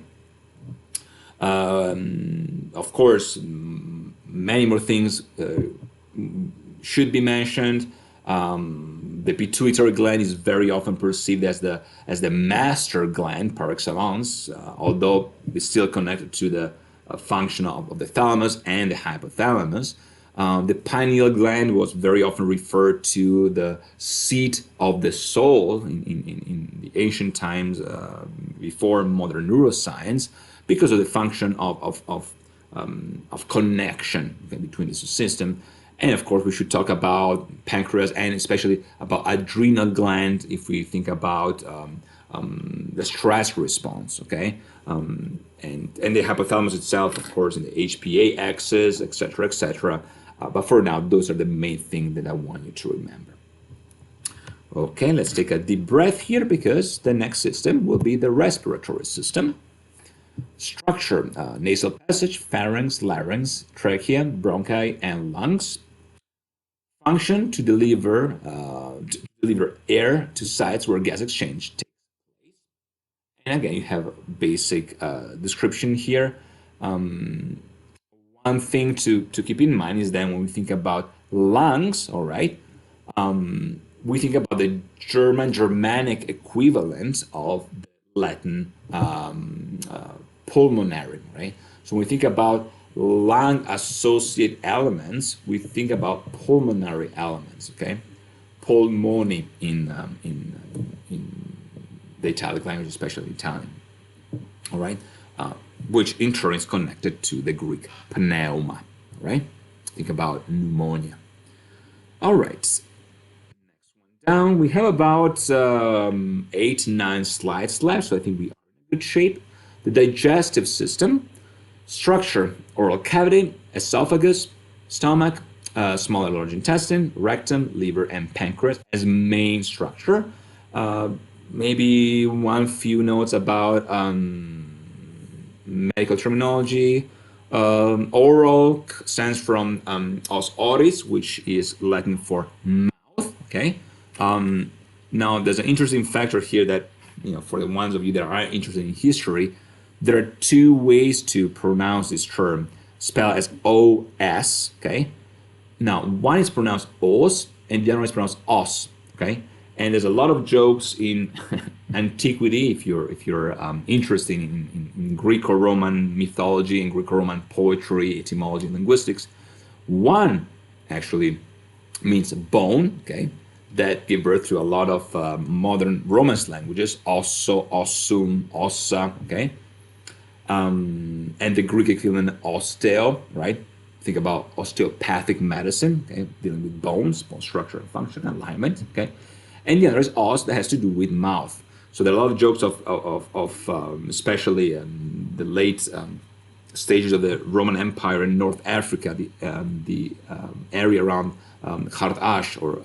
Of course, many more things should be mentioned. The pituitary gland is very often perceived as the master gland par excellence, although it's still connected to the function of the thalamus and the hypothalamus. The pineal gland was very often referred to the seat of the soul in the ancient times before modern neuroscience, because of the function of connection between the system. And of course, we should talk about pancreas and especially about adrenal gland if we think about the stress response, okay? And the hypothalamus itself, of course, in the HPA axis, etc., etc. But for now, those are the main things that I want you to remember. Okay, let's take a deep breath here because the next system will be the respiratory system. Structure: nasal passage, pharynx, larynx, trachea, bronchi, and lungs. Function: to deliver air to sites where gas exchange takes place. And again, you have a basic description here. One thing to keep in mind is that when we think about lungs, all right, we think about the Germanic equivalent of the Latin pulmonary, right? So when we think about lung-associated elements, we think about pulmonary elements, okay? Pulmoni in the Italic language, especially Italian, all right? Which in turn is connected to the Greek pneuma, right? Think about pneumonia. All right. Down, we have about 8-9 slides left, so I think we are in good shape. The digestive system, structure, oral cavity, esophagus, stomach, small and large intestine, rectum, liver, and pancreas as main structure. Maybe one few notes about medical terminology. Oral stands from os oris, which is Latin for mouth, okay? Now, there's an interesting factor here that, for the ones of you that are interested in history, there are two ways to pronounce this term, spelled as O-S, okay? Now, one is pronounced os, and the other one is pronounced os, okay? And there's a lot of jokes in antiquity, if you're interested in Greco-Roman mythology and Greco-Roman poetry, etymology, and linguistics. One actually means bone, okay, that give birth to a lot of modern Romance languages, osso, ossum, ossa, okay, and the Greek equivalent osteo, right? Think about osteopathic medicine, okay, dealing with bones, bone structure and function, alignment, okay. And the other is os, that has to do with mouth. So there are a lot of jokes of especially the late stages of the Roman Empire in North Africa, the area around Carthage or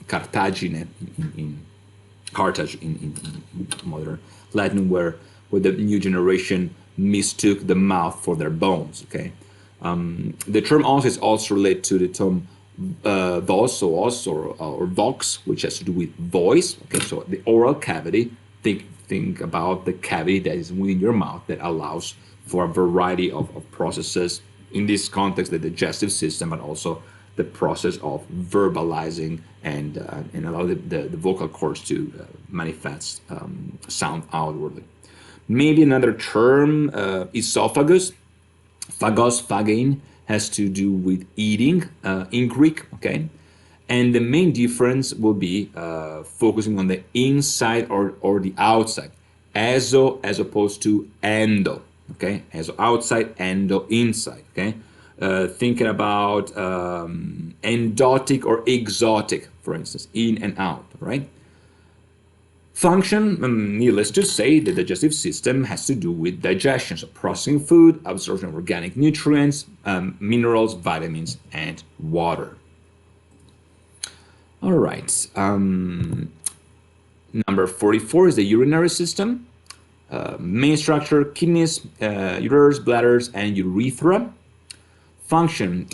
Carthage in Carthage in modern Latin, where the new generation mistook the mouth for their bones. Okay, the term os is also related to the term vos or os or vox, which has to do with voice. Okay, so the oral cavity. Think about the cavity that is within your mouth that allows for a variety of processes. In this context, the digestive system, but also the process of verbalizing and allow the vocal cords to manifest sound outwardly. Maybe another term, esophagus, phagos, phagein, has to do with eating in Greek, okay? And the main difference will be focusing on the inside or the outside. Eso as opposed to endo, okay? Eso outside, endo inside, okay? Thinking about endotic or exotic, for instance, in and out, right? Function, needless to say, the digestive system has to do with digestion, so processing food, absorption of organic nutrients, minerals, vitamins, and water. All right. Number 44 is the urinary system. Main structure, kidneys, ureters, bladders, and urethra. Function,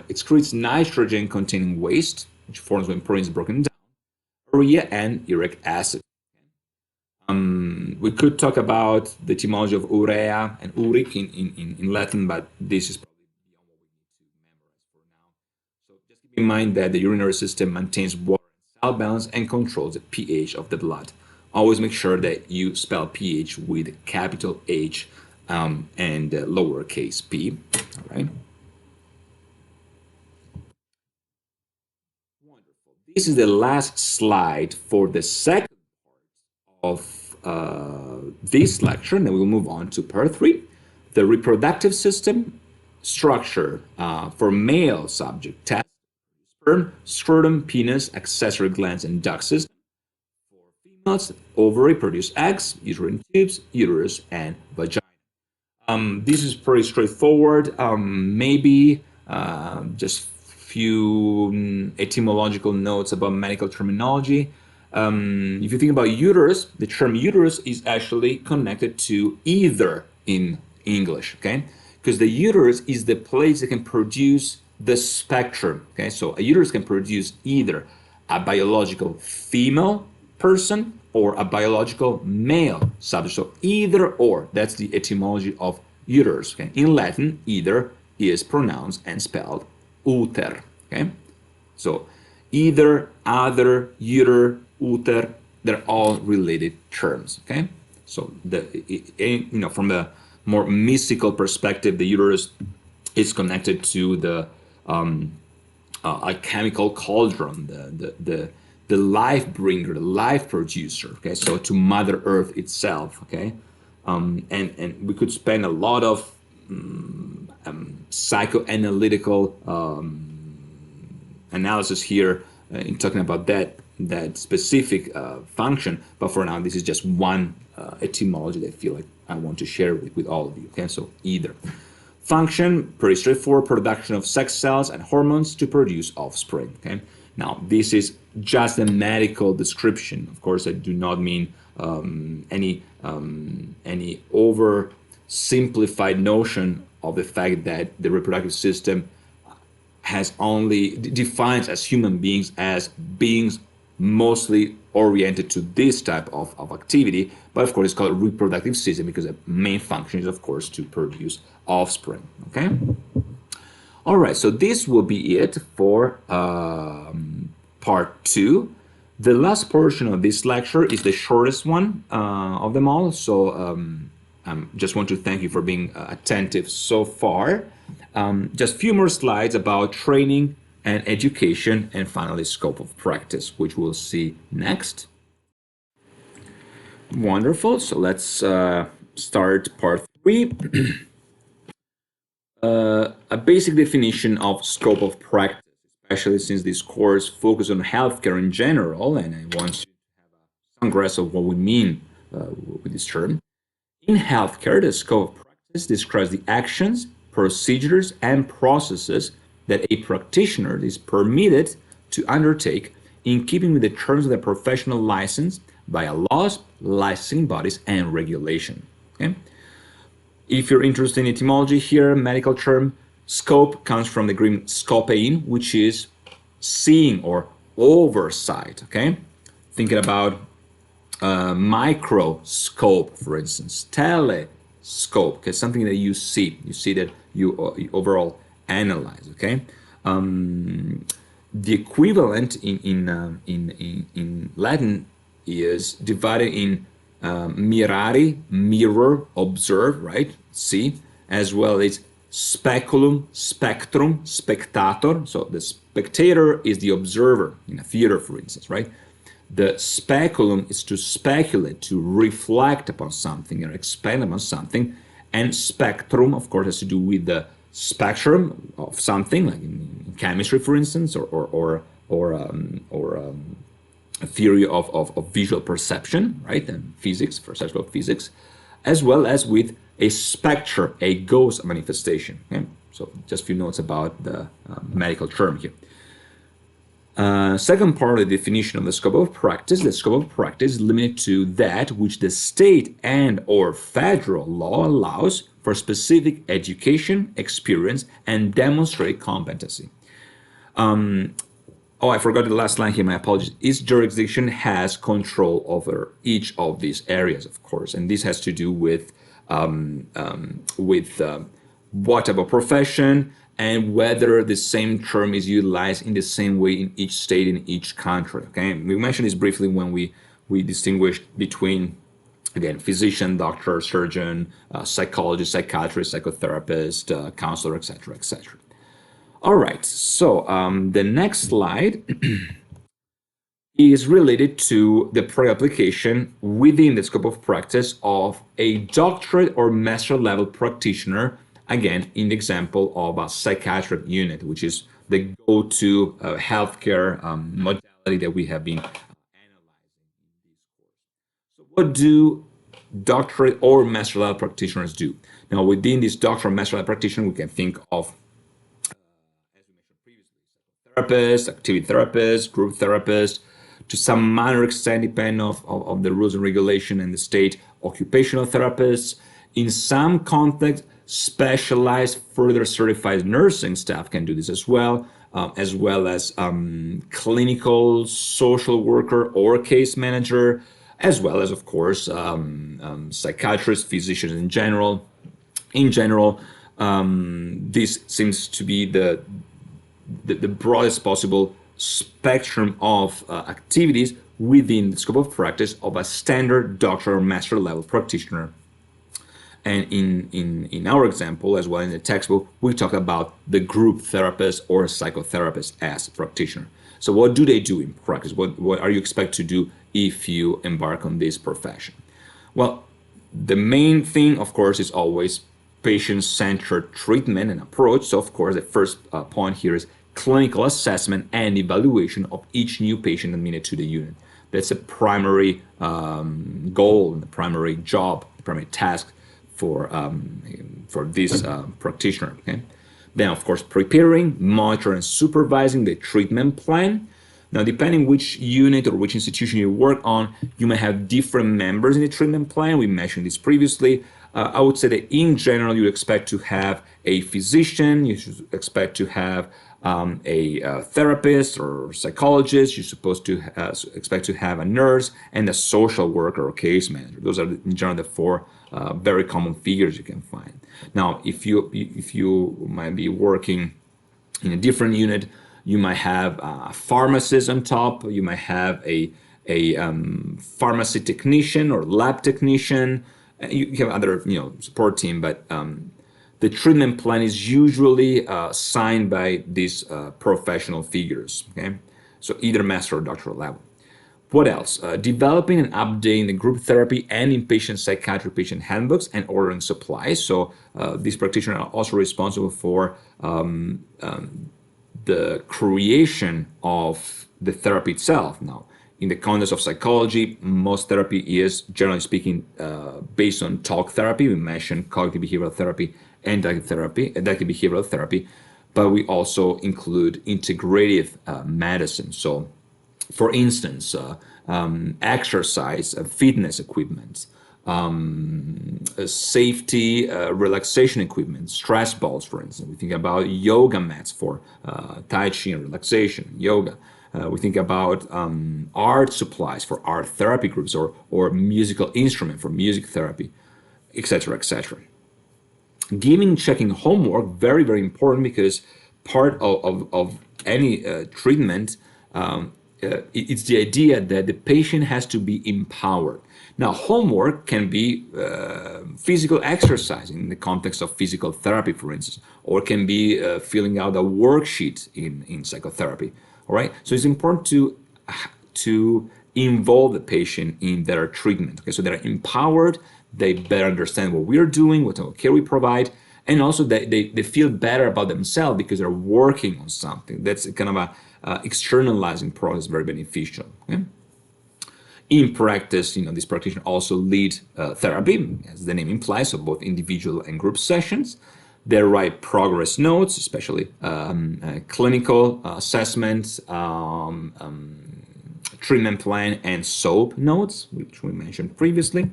excretes nitrogen-containing waste, which forms when protein is broken down, urea and uric acid. We could talk about the etymology of urea and uric in Latin, but this is probably beyond what we need to memorize for now. So just keep in mind that the urinary system maintains water and salt balance and controls the pH of the blood. Always make sure that you spell pH with capital H and lowercase p, all right? Wonderful. This is the last slide for the second part of this lecture, and then we'll move on to part 3, the reproductive system, structure for male subject, test, sperm, scrotum, penis, accessory glands, and duct system. For females, ovary produce eggs, uterine tubes, uterus, and vagina. This is pretty straightforward. Maybe just few etymological notes about medical terminology. If you think about uterus, the term uterus is actually connected to either in English, okay? Because the uterus is the place that can produce the spectrum, okay? So a uterus can produce either a biological female person or a biological male subject. So either or, that's the etymology of uterus, okay? In Latin, either is pronounced and spelled uter, okay? So either, other, uter, uter, they're all related terms, okay? So from the more mystical perspective, the uterus is connected to the alchemical cauldron, the life bringer, the life producer. Okay, so to Mother Earth itself. Okay, and we could spend a lot of psychoanalytical analysis here in talking about that specific function. But for now, this is just one etymology that I feel like I want to share with all of you. Okay, so either. Function, pretty straightforward, production of sex cells and hormones to produce offspring. Okay. Now, this is just a medical description. Of course, I do not mean any oversimplified notion of the fact that the reproductive system has only defines as human beings as beings mostly oriented to this type of activity, but of course it's called reproductive system because the main function is of course to produce offspring. Okay, all right, so this will be it for part 2. The last portion of this lecture is the shortest one of them all, so just want to thank you for being attentive so far. Just a few more slides about training and education, and finally scope of practice, which we'll see next. Wonderful, so let's start part 3. A basic definition of scope of practice, especially since this course focuses on healthcare in general, and I want you to have some grasp of what we mean with this term. In healthcare, the scope of practice describes the actions, procedures, and processes that a practitioner is permitted to undertake in keeping with the terms of the professional license via laws, licensing bodies, and regulation. Okay? If you're interested in etymology here, medical term, scope comes from the Greek scopein, which is seeing or oversight. Okay? Thinking about microscope, for instance, telescope, okay, something that you see that you overall analyze. Okay, the equivalent in Latin is divided in mirari, mirror, observe, right, see, as well as speculum, spectrum, spectator. So the spectator is the observer in a theater, for instance, right? The speculum is to speculate, to reflect upon something or expand upon something, and spectrum, of course, has to do with the spectrum of something, like in chemistry, for instance, or a theory of visual perception, right, and physics, perception of physics, as well as with a spectre, a ghost manifestation. Okay? So just a few notes about the medical term here. Second part of the definition of the scope of practice. The scope of practice is limited to that which the state and or federal law allows for specific education, experience, and demonstrated competency. Oh, I forgot the last line here, my apologies. Each jurisdiction has control over each of these areas, of course, and this has to do with what type of profession, and whether the same term is utilized in the same way in each state, in each country. Okay, we mentioned this briefly when we distinguished between, again, physician, doctor, surgeon, psychologist, psychiatrist, psychotherapist, counselor, etc., etc. All right, so the next slide is related to the pre-application within the scope of practice of a doctorate or master level practitioner, again, in the example of a psychiatric unit, which is the go-to healthcare modality that we have been analyzing in this course. So what do doctorate or master level practitioners do? Now, within this doctorate or master level practitioner, we can think of, as we mentioned previously, therapists, activity therapists, group therapists, to some minor extent, depending of the rules and regulation and the state, occupational therapists. In some contexts, specialized, further certified nursing staff can do this as well as clinical social worker or case manager, as well as, of course, psychiatrists, physicians in general. In general, this seems to be the broadest possible spectrum of activities within the scope of practice of a standard doctor or master level practitioner. And in our example, as well in the textbook, we talk about the group therapist or psychotherapist as practitioner. So what do they do in practice? What are you expected to do if you embark on this profession? Well, the main thing, of course, is always patient-centered treatment and approach. So, of course, the first point here is clinical assessment and evaluation of each new patient admitted to the unit. That's a primary goal and the primary job, the primary task for this practitioner. Okay? Then, of course, preparing, monitoring, and supervising the treatment plan. Now, depending which unit or which institution you work on, you may have different members in the treatment plan. We mentioned this previously. I would say that in general, you expect to have a physician, you should expect to have a therapist or psychologist, you're supposed to expect to have a nurse and a social worker or case manager. Those are in general the four very common figures you can find. Now, if you might be working in a different unit, you might have a pharmacist on top, you might have a pharmacy technician or lab technician, you have other support team, but the treatment plan is usually signed by these professional figures, okay? So either master or doctoral level. What else? Developing and updating the group therapy and inpatient psychiatry patient handbooks and ordering supplies. So these practitioners are also responsible for the creation of the therapy itself. Now, in the context of psychology, most therapy is, generally speaking, based on talk therapy. We mentioned cognitive behavioral therapy and adaptive behavioral therapy, but we also include integrative medicine. So, for instance, exercise, fitness equipment, safety, relaxation equipment, stress balls, for instance. We think about yoga mats for Tai Chi and relaxation, yoga. We think about art supplies for art therapy groups or musical instrument for music therapy, etc., etc. Giving and checking homework, very, very important, because part of any treatment, it's the idea that the patient has to be empowered. Now, homework can be physical exercise in the context of physical therapy, for instance, or can be filling out a worksheet in psychotherapy. All right, so it's important to involve the patient in their treatment. Okay, so they're empowered, they better understand what we're doing, what care we provide, and also they feel better about themselves because they're working on something. That's kind of a externalizing process, very beneficial. Okay? In practice, these practitioners also lead therapy, as the name implies, so both individual and group sessions. They write progress notes, especially clinical assessments, treatment plan, and SOAP notes, which we mentioned previously.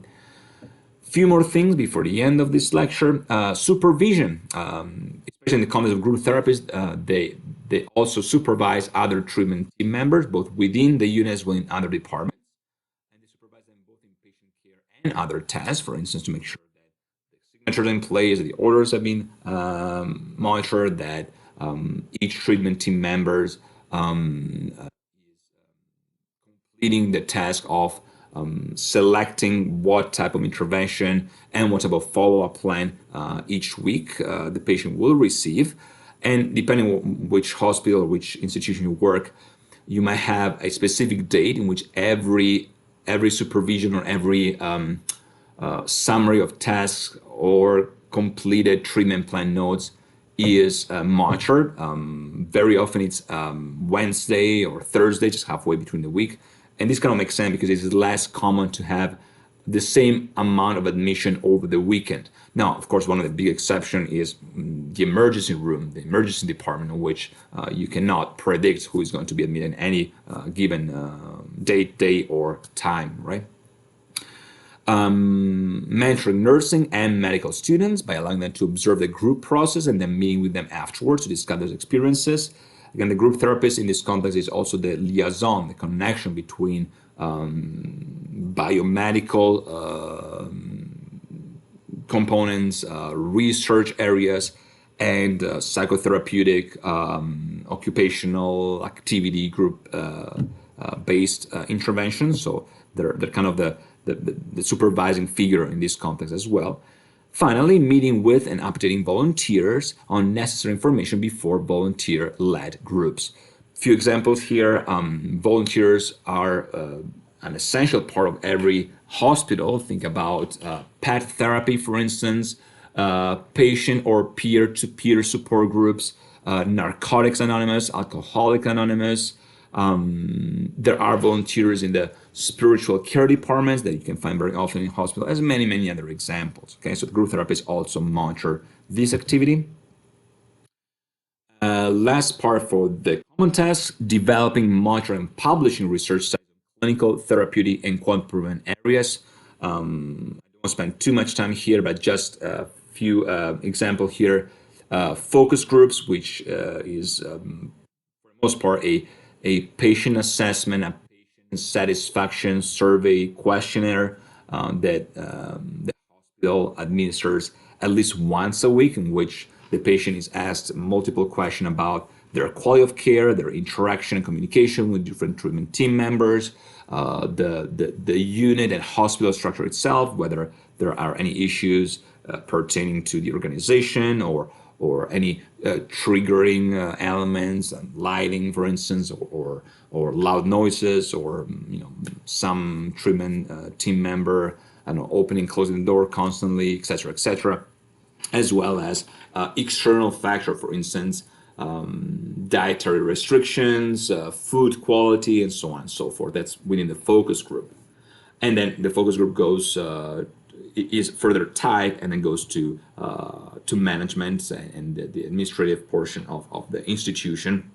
Few more things before the end of this lecture. Supervision, especially in the context of group therapists, they also supervise other treatment team members, both within the unit as well in other departments. And they supervise them both in patient care and other tasks, for instance, to make sure signatures in place, that the orders have been monitored, that each treatment team members is completing the task of selecting what type of intervention and what type of follow-up plan each week the patient will receive. And depending on which hospital or which institution you work, you might have a specific date in which every supervision or every summary of tasks or completed treatment plan notes is monitored. Very often it's Wednesday or Thursday, just halfway between the week. And this kind of makes sense because it is less common to have the same amount of admission over the weekend. Now, of course, one of the big exceptions is the emergency room, the emergency department, in which you cannot predict who is going to be admitted in any given date, day, or time, right? Mentoring nursing and medical students by allowing them to observe the group process and then meeting with them afterwards to discuss their experiences. Again, the group therapist in this context is also the liaison, the connection between biomedical components, research areas, and psychotherapeutic, occupational activity group based interventions. So they're kind of the supervising figure in this context as well. Finally, meeting with and updating volunteers on necessary information before volunteer-led groups. Few examples here. Volunteers are an essential part of every hospital. Think about pet therapy, for instance, patient or peer-to-peer support groups, Narcotics Anonymous, Alcoholic Anonymous. There are volunteers in the spiritual care departments that you can find very often in hospital, as many other examples. Okay, so the group therapists also monitor this activity. Last part for the common tasks: developing, monitoring, and publishing research studies on clinical, therapeutic, and quality improvement areas. I don't want to spend too much time here, but just a few examples here. Focus groups, which is for the most part a patient assessment, a patient satisfaction survey questionnaire that the hospital administers at least once a week, in which the patient is asked multiple questions about their quality of care, their interaction and communication with different treatment team members, the unit and hospital structure itself, whether there are any issues pertaining to the organization or any triggering elements, lighting, for instance, or loud noises, or some treatment team member, I don't know, opening, closing the door constantly, etc., as well as external factor, for instance, dietary restrictions, food quality, and so on and so forth. That's within the focus group. And then the focus group goes is further tied and then goes to management and the administrative portion of the institution.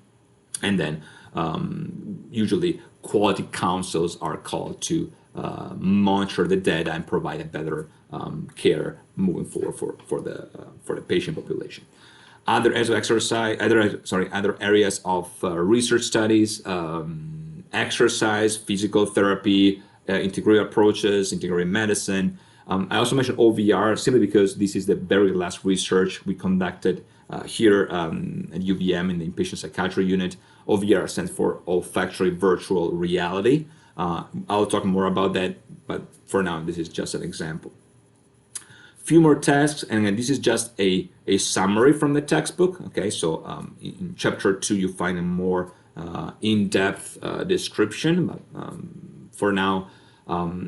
And then usually quality councils are called to monitor the data and provide a better care moving forward for the patient population. Other areas of exercise, other areas of research studies, exercise, physical therapy, integrative approaches, integrative medicine. I also mentioned OVR simply because this is the very last research we conducted here at UVM in the Inpatient Psychiatry unit. OVR stands for Olfactory Virtual Reality. I'll talk more about that, but for now, this is just an example. Few more tasks, and again, this is just a summary from the textbook. Okay, so in chapter 2, you find a more in-depth description, but for now,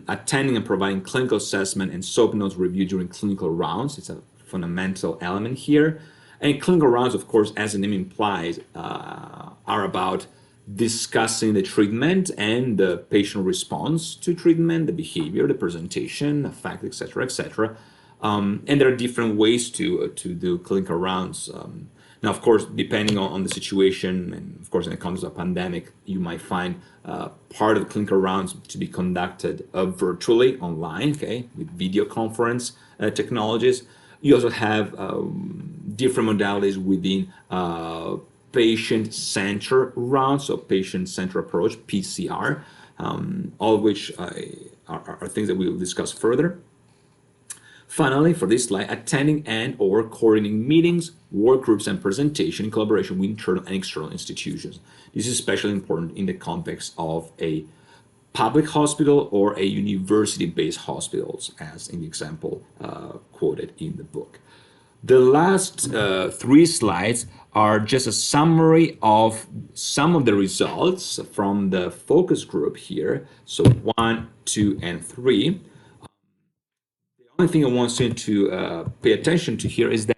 attending and providing clinical assessment and SOAP notes review during clinical rounds. It's a fundamental element here. And clinical rounds, of course, as the name implies, are about discussing the treatment and the patient response to treatment, the behavior, the presentation, effect, etc. And there are different ways to do clinical rounds. Now, of course, depending on the situation, and of course, in the context of pandemic, you might find part of the clinical rounds to be conducted virtually online, okay, with video conference technologies. You also have different modalities within patient-centered rounds, so patient-centered approach, PCR, all of which are things that we will discuss further. Finally, for this slide, attending and or coordinating meetings, work groups, and presentation in collaboration with internal and external institutions. This is especially important in the context of a public hospital or a university-based hospitals, as in the example quoted in the book. The last 3 slides are just a summary of some of the results from the focus group here. So 1, 2, and 3. The only thing I want you to pay attention to here is that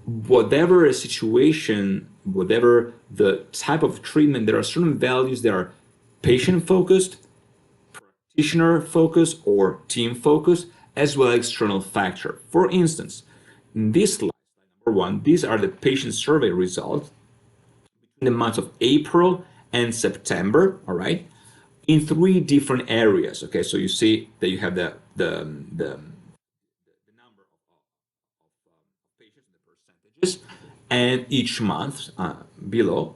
whatever a situation, whatever the type of treatment, there are certain values that are patient-focused, practitioner-focused, or team-focused, as well as external factor. For instance, in this slide, number 1, these are the patient survey results in the months of April and September, all right, in 3 different areas. Okay, so you see that you have the number of patients, the percentages, and each month below.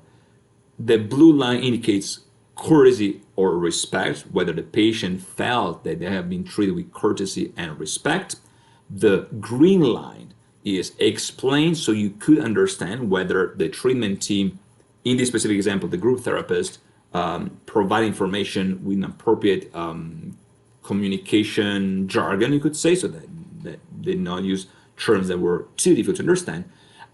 The blue line indicates courtesy or respect, whether the patient felt that they have been treated with courtesy and respect. The green line is explained, so you could understand whether the treatment team, in this specific example, the group therapist, provide information with an appropriate communication jargon, you could say, so that that did not use terms that were too difficult to understand.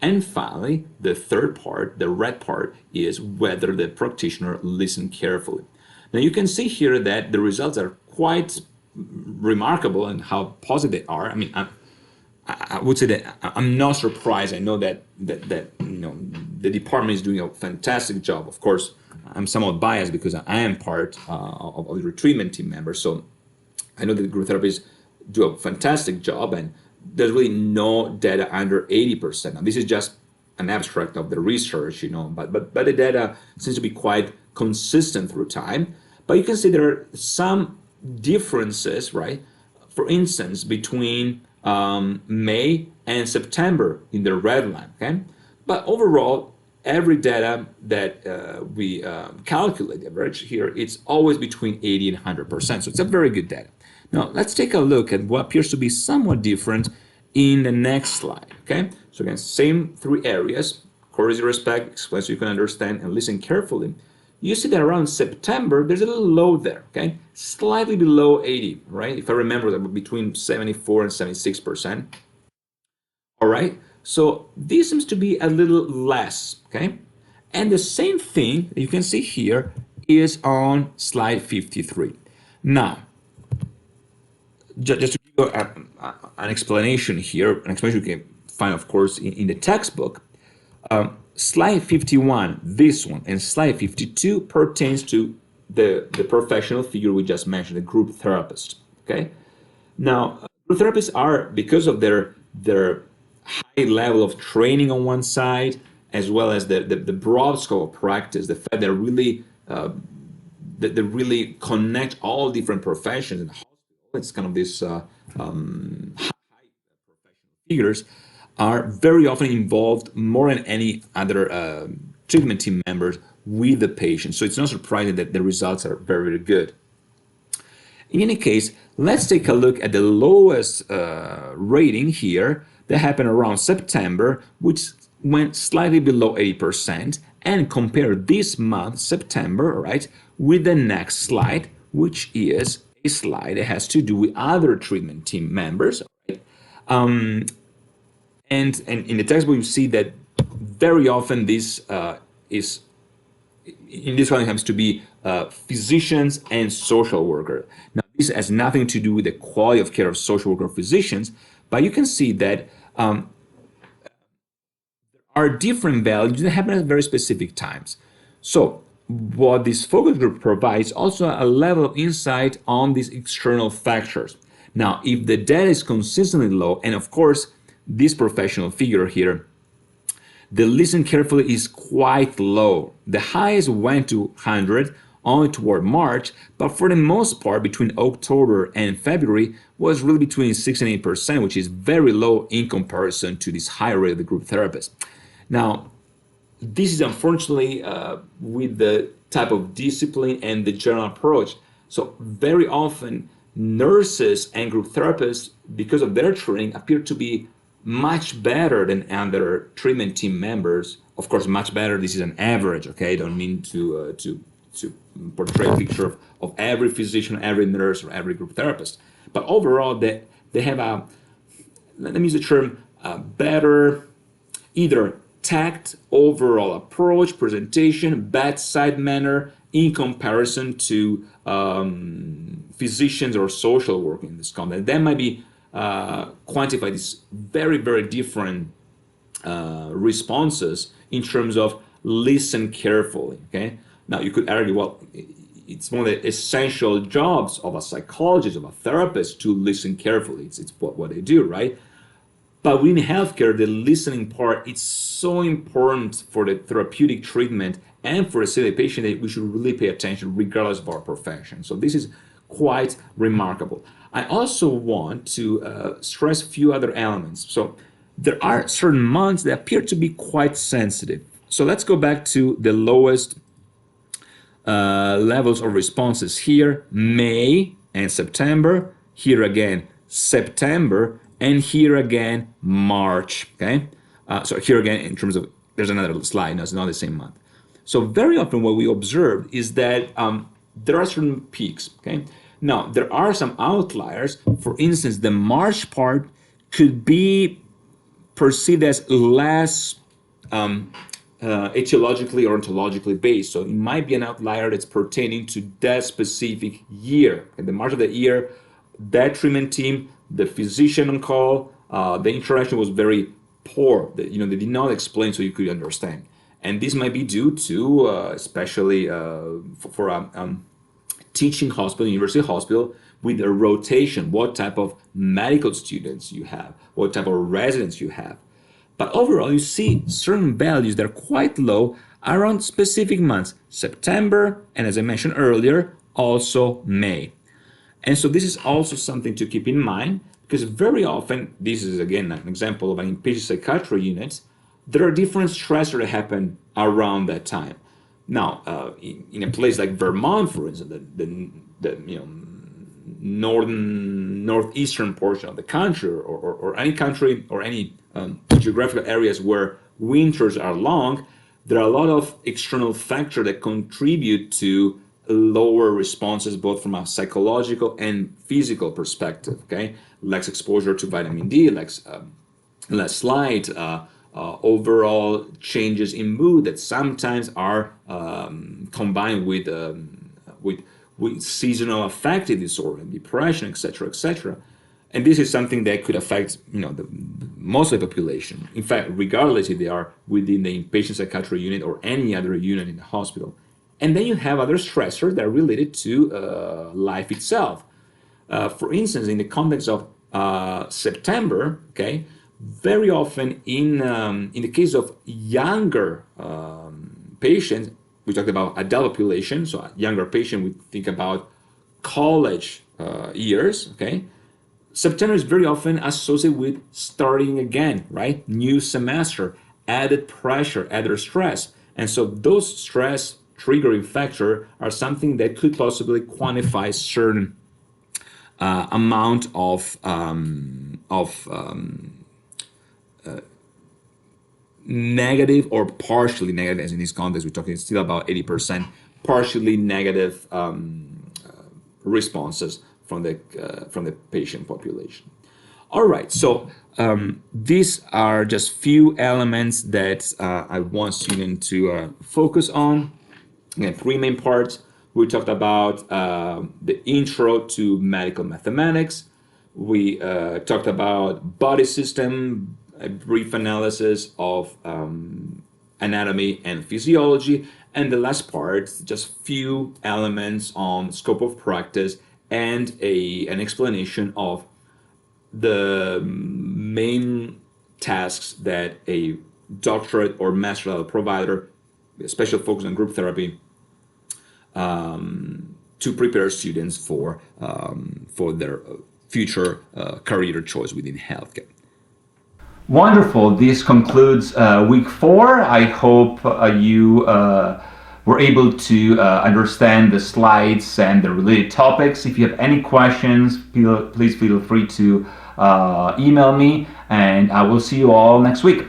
And finally, the third part, the red part, is whether the practitioner listened carefully. Now you can see here that the results are quite remarkable and how positive they are. I mean, I would say that I'm not surprised. I know that the department is doing a fantastic job. Of course, I'm somewhat biased because I am part of the treatment team members. So I know that the group therapists do a fantastic job, and there's really no data under 80%. Now, this is just an abstract of the research, but the data seems to be quite consistent through time. But you can see there are some differences, right? For instance, between May and September in the red line, okay? But overall, every data that we calculate, the average here, it's always between 80 and 100%. So it's a very good data. Now, let's take a look at what appears to be somewhat different in the next slide, okay? So again, same three areas: courtesy, respect, explain so you can understand, and listen carefully. You see that around September, there's a little low there, okay? Slightly below 80, right? If I remember, that between 74 and 76%. All right, so this seems to be a little less, okay? And the same thing you can see here is on slide 53. Now, just to give you an explanation here, an explanation you can find, of course, in the textbook. Slide 51, this one, and slide 52 pertains to the professional figure we just mentioned, the group therapist, okay? Now, group therapists are, because of their high level of training on one side, as well as the broad scope of practice, the fact that really they really connect all different professions in the hospital. It's kind of this high professional figures are very often involved more than any other treatment team members with the patient. So it's not surprising that the results are very, very good. In any case, let's take a look at the lowest rating here that happened around September, which went slightly below 80%, and compare this month, September, right, with the next slide, which is a slide that has to do with other treatment team members, right? And in the textbook, you see that very often this is, in this one, it happens to be physicians and social workers. Now, this has nothing to do with the quality of care of social worker physicians, but you can see that there are different values that happen at very specific times. So what this focus group provides also a level of insight on these external factors. Now, if the data is consistently low, and of course, this professional figure here, the listen carefully is quite low. The highest went to 100 only toward March, but for the most part, between October and February, was really between 6 and 8%, which is very low in comparison to this high rate of the group therapist. Now, this is unfortunately with the type of discipline and the general approach. So very often, nurses and group therapists, because of their training, appear to be much better than other treatment team members. Of course, much better. This is an average, okay? I don't mean to portray a picture of every physician, every nurse, or every group therapist. But overall, they have a, let me use the term, better either tact, overall approach, presentation, bedside manner in comparison to physicians or social work in this context. That might be quantify these very, very different responses in terms of listen carefully, okay? Now, you could argue, well, it's one of the essential jobs of a psychologist, of a therapist, to listen carefully. It's what they do, right? But within healthcare, the listening part, it's so important for the therapeutic treatment and for the patient that we should really pay attention regardless of our profession. So this is quite remarkable. I also want to stress a few other elements. So there are certain months that appear to be quite sensitive. So let's go back to the lowest levels of responses here, May and September, here again, September, and here again, March, okay? So here again, in terms of, there's another slide, no, it's not the same month. So very often what we observe is that there are certain peaks, okay? Now, there are some outliers. For instance, the March part could be perceived as less etiologically or ontologically based. So it might be an outlier that's pertaining to that specific year. At the March of the year, that treatment team, the physician on call, the interaction was very poor. They did not explain so you could understand. And this might be due to, especially for a teaching hospital, university hospital, with a rotation, what type of medical students you have, what type of residents you have. But overall, you see certain values that are quite low around specific months, September, and as I mentioned earlier, also May. And so this is also something to keep in mind, because very often, this is again an example of an inpatient psychiatry unit, there are different stressors that happen around that time. Now, in a place like Vermont, for instance, the northeastern portion of the country, or any country or any geographical areas where winters are long, there are a lot of external factors that contribute to lower responses, both from a psychological and physical perspective. Okay, less exposure to vitamin D, less light, overall changes in mood that sometimes are combined with seasonal affective disorder, depression, etc., etc. And this is something that could affect, most of the population. In fact, regardless if they are within the inpatient psychiatry unit or any other unit in the hospital. And then you have other stressors that are related to life itself. For instance, in the context of September, okay, very often in the case of younger patients, we talked about adult population, so a younger patient, we think about college years, okay? September is very often associated with starting again, right? New semester, added pressure, added stress. And so those stress triggering factors are something that could possibly quantify certain amount of negative or partially negative, as in this context, we're talking still about 80%, partially negative responses from the patient population. All right, so these are just few elements that I want students to focus on. Again, three main parts. We talked about the intro to medical mathematics. We talked about body system, a brief analysis of anatomy and physiology. And the last part, just few elements on scope of practice and an explanation of the main tasks that a doctorate or master level provider, special focus on group therapy, to prepare students for their future career choice within healthcare. Wonderful. This concludes week 4. I hope you were able to understand the slides and the related topics. If you have any questions, please feel free to email me, and I will see you all next week.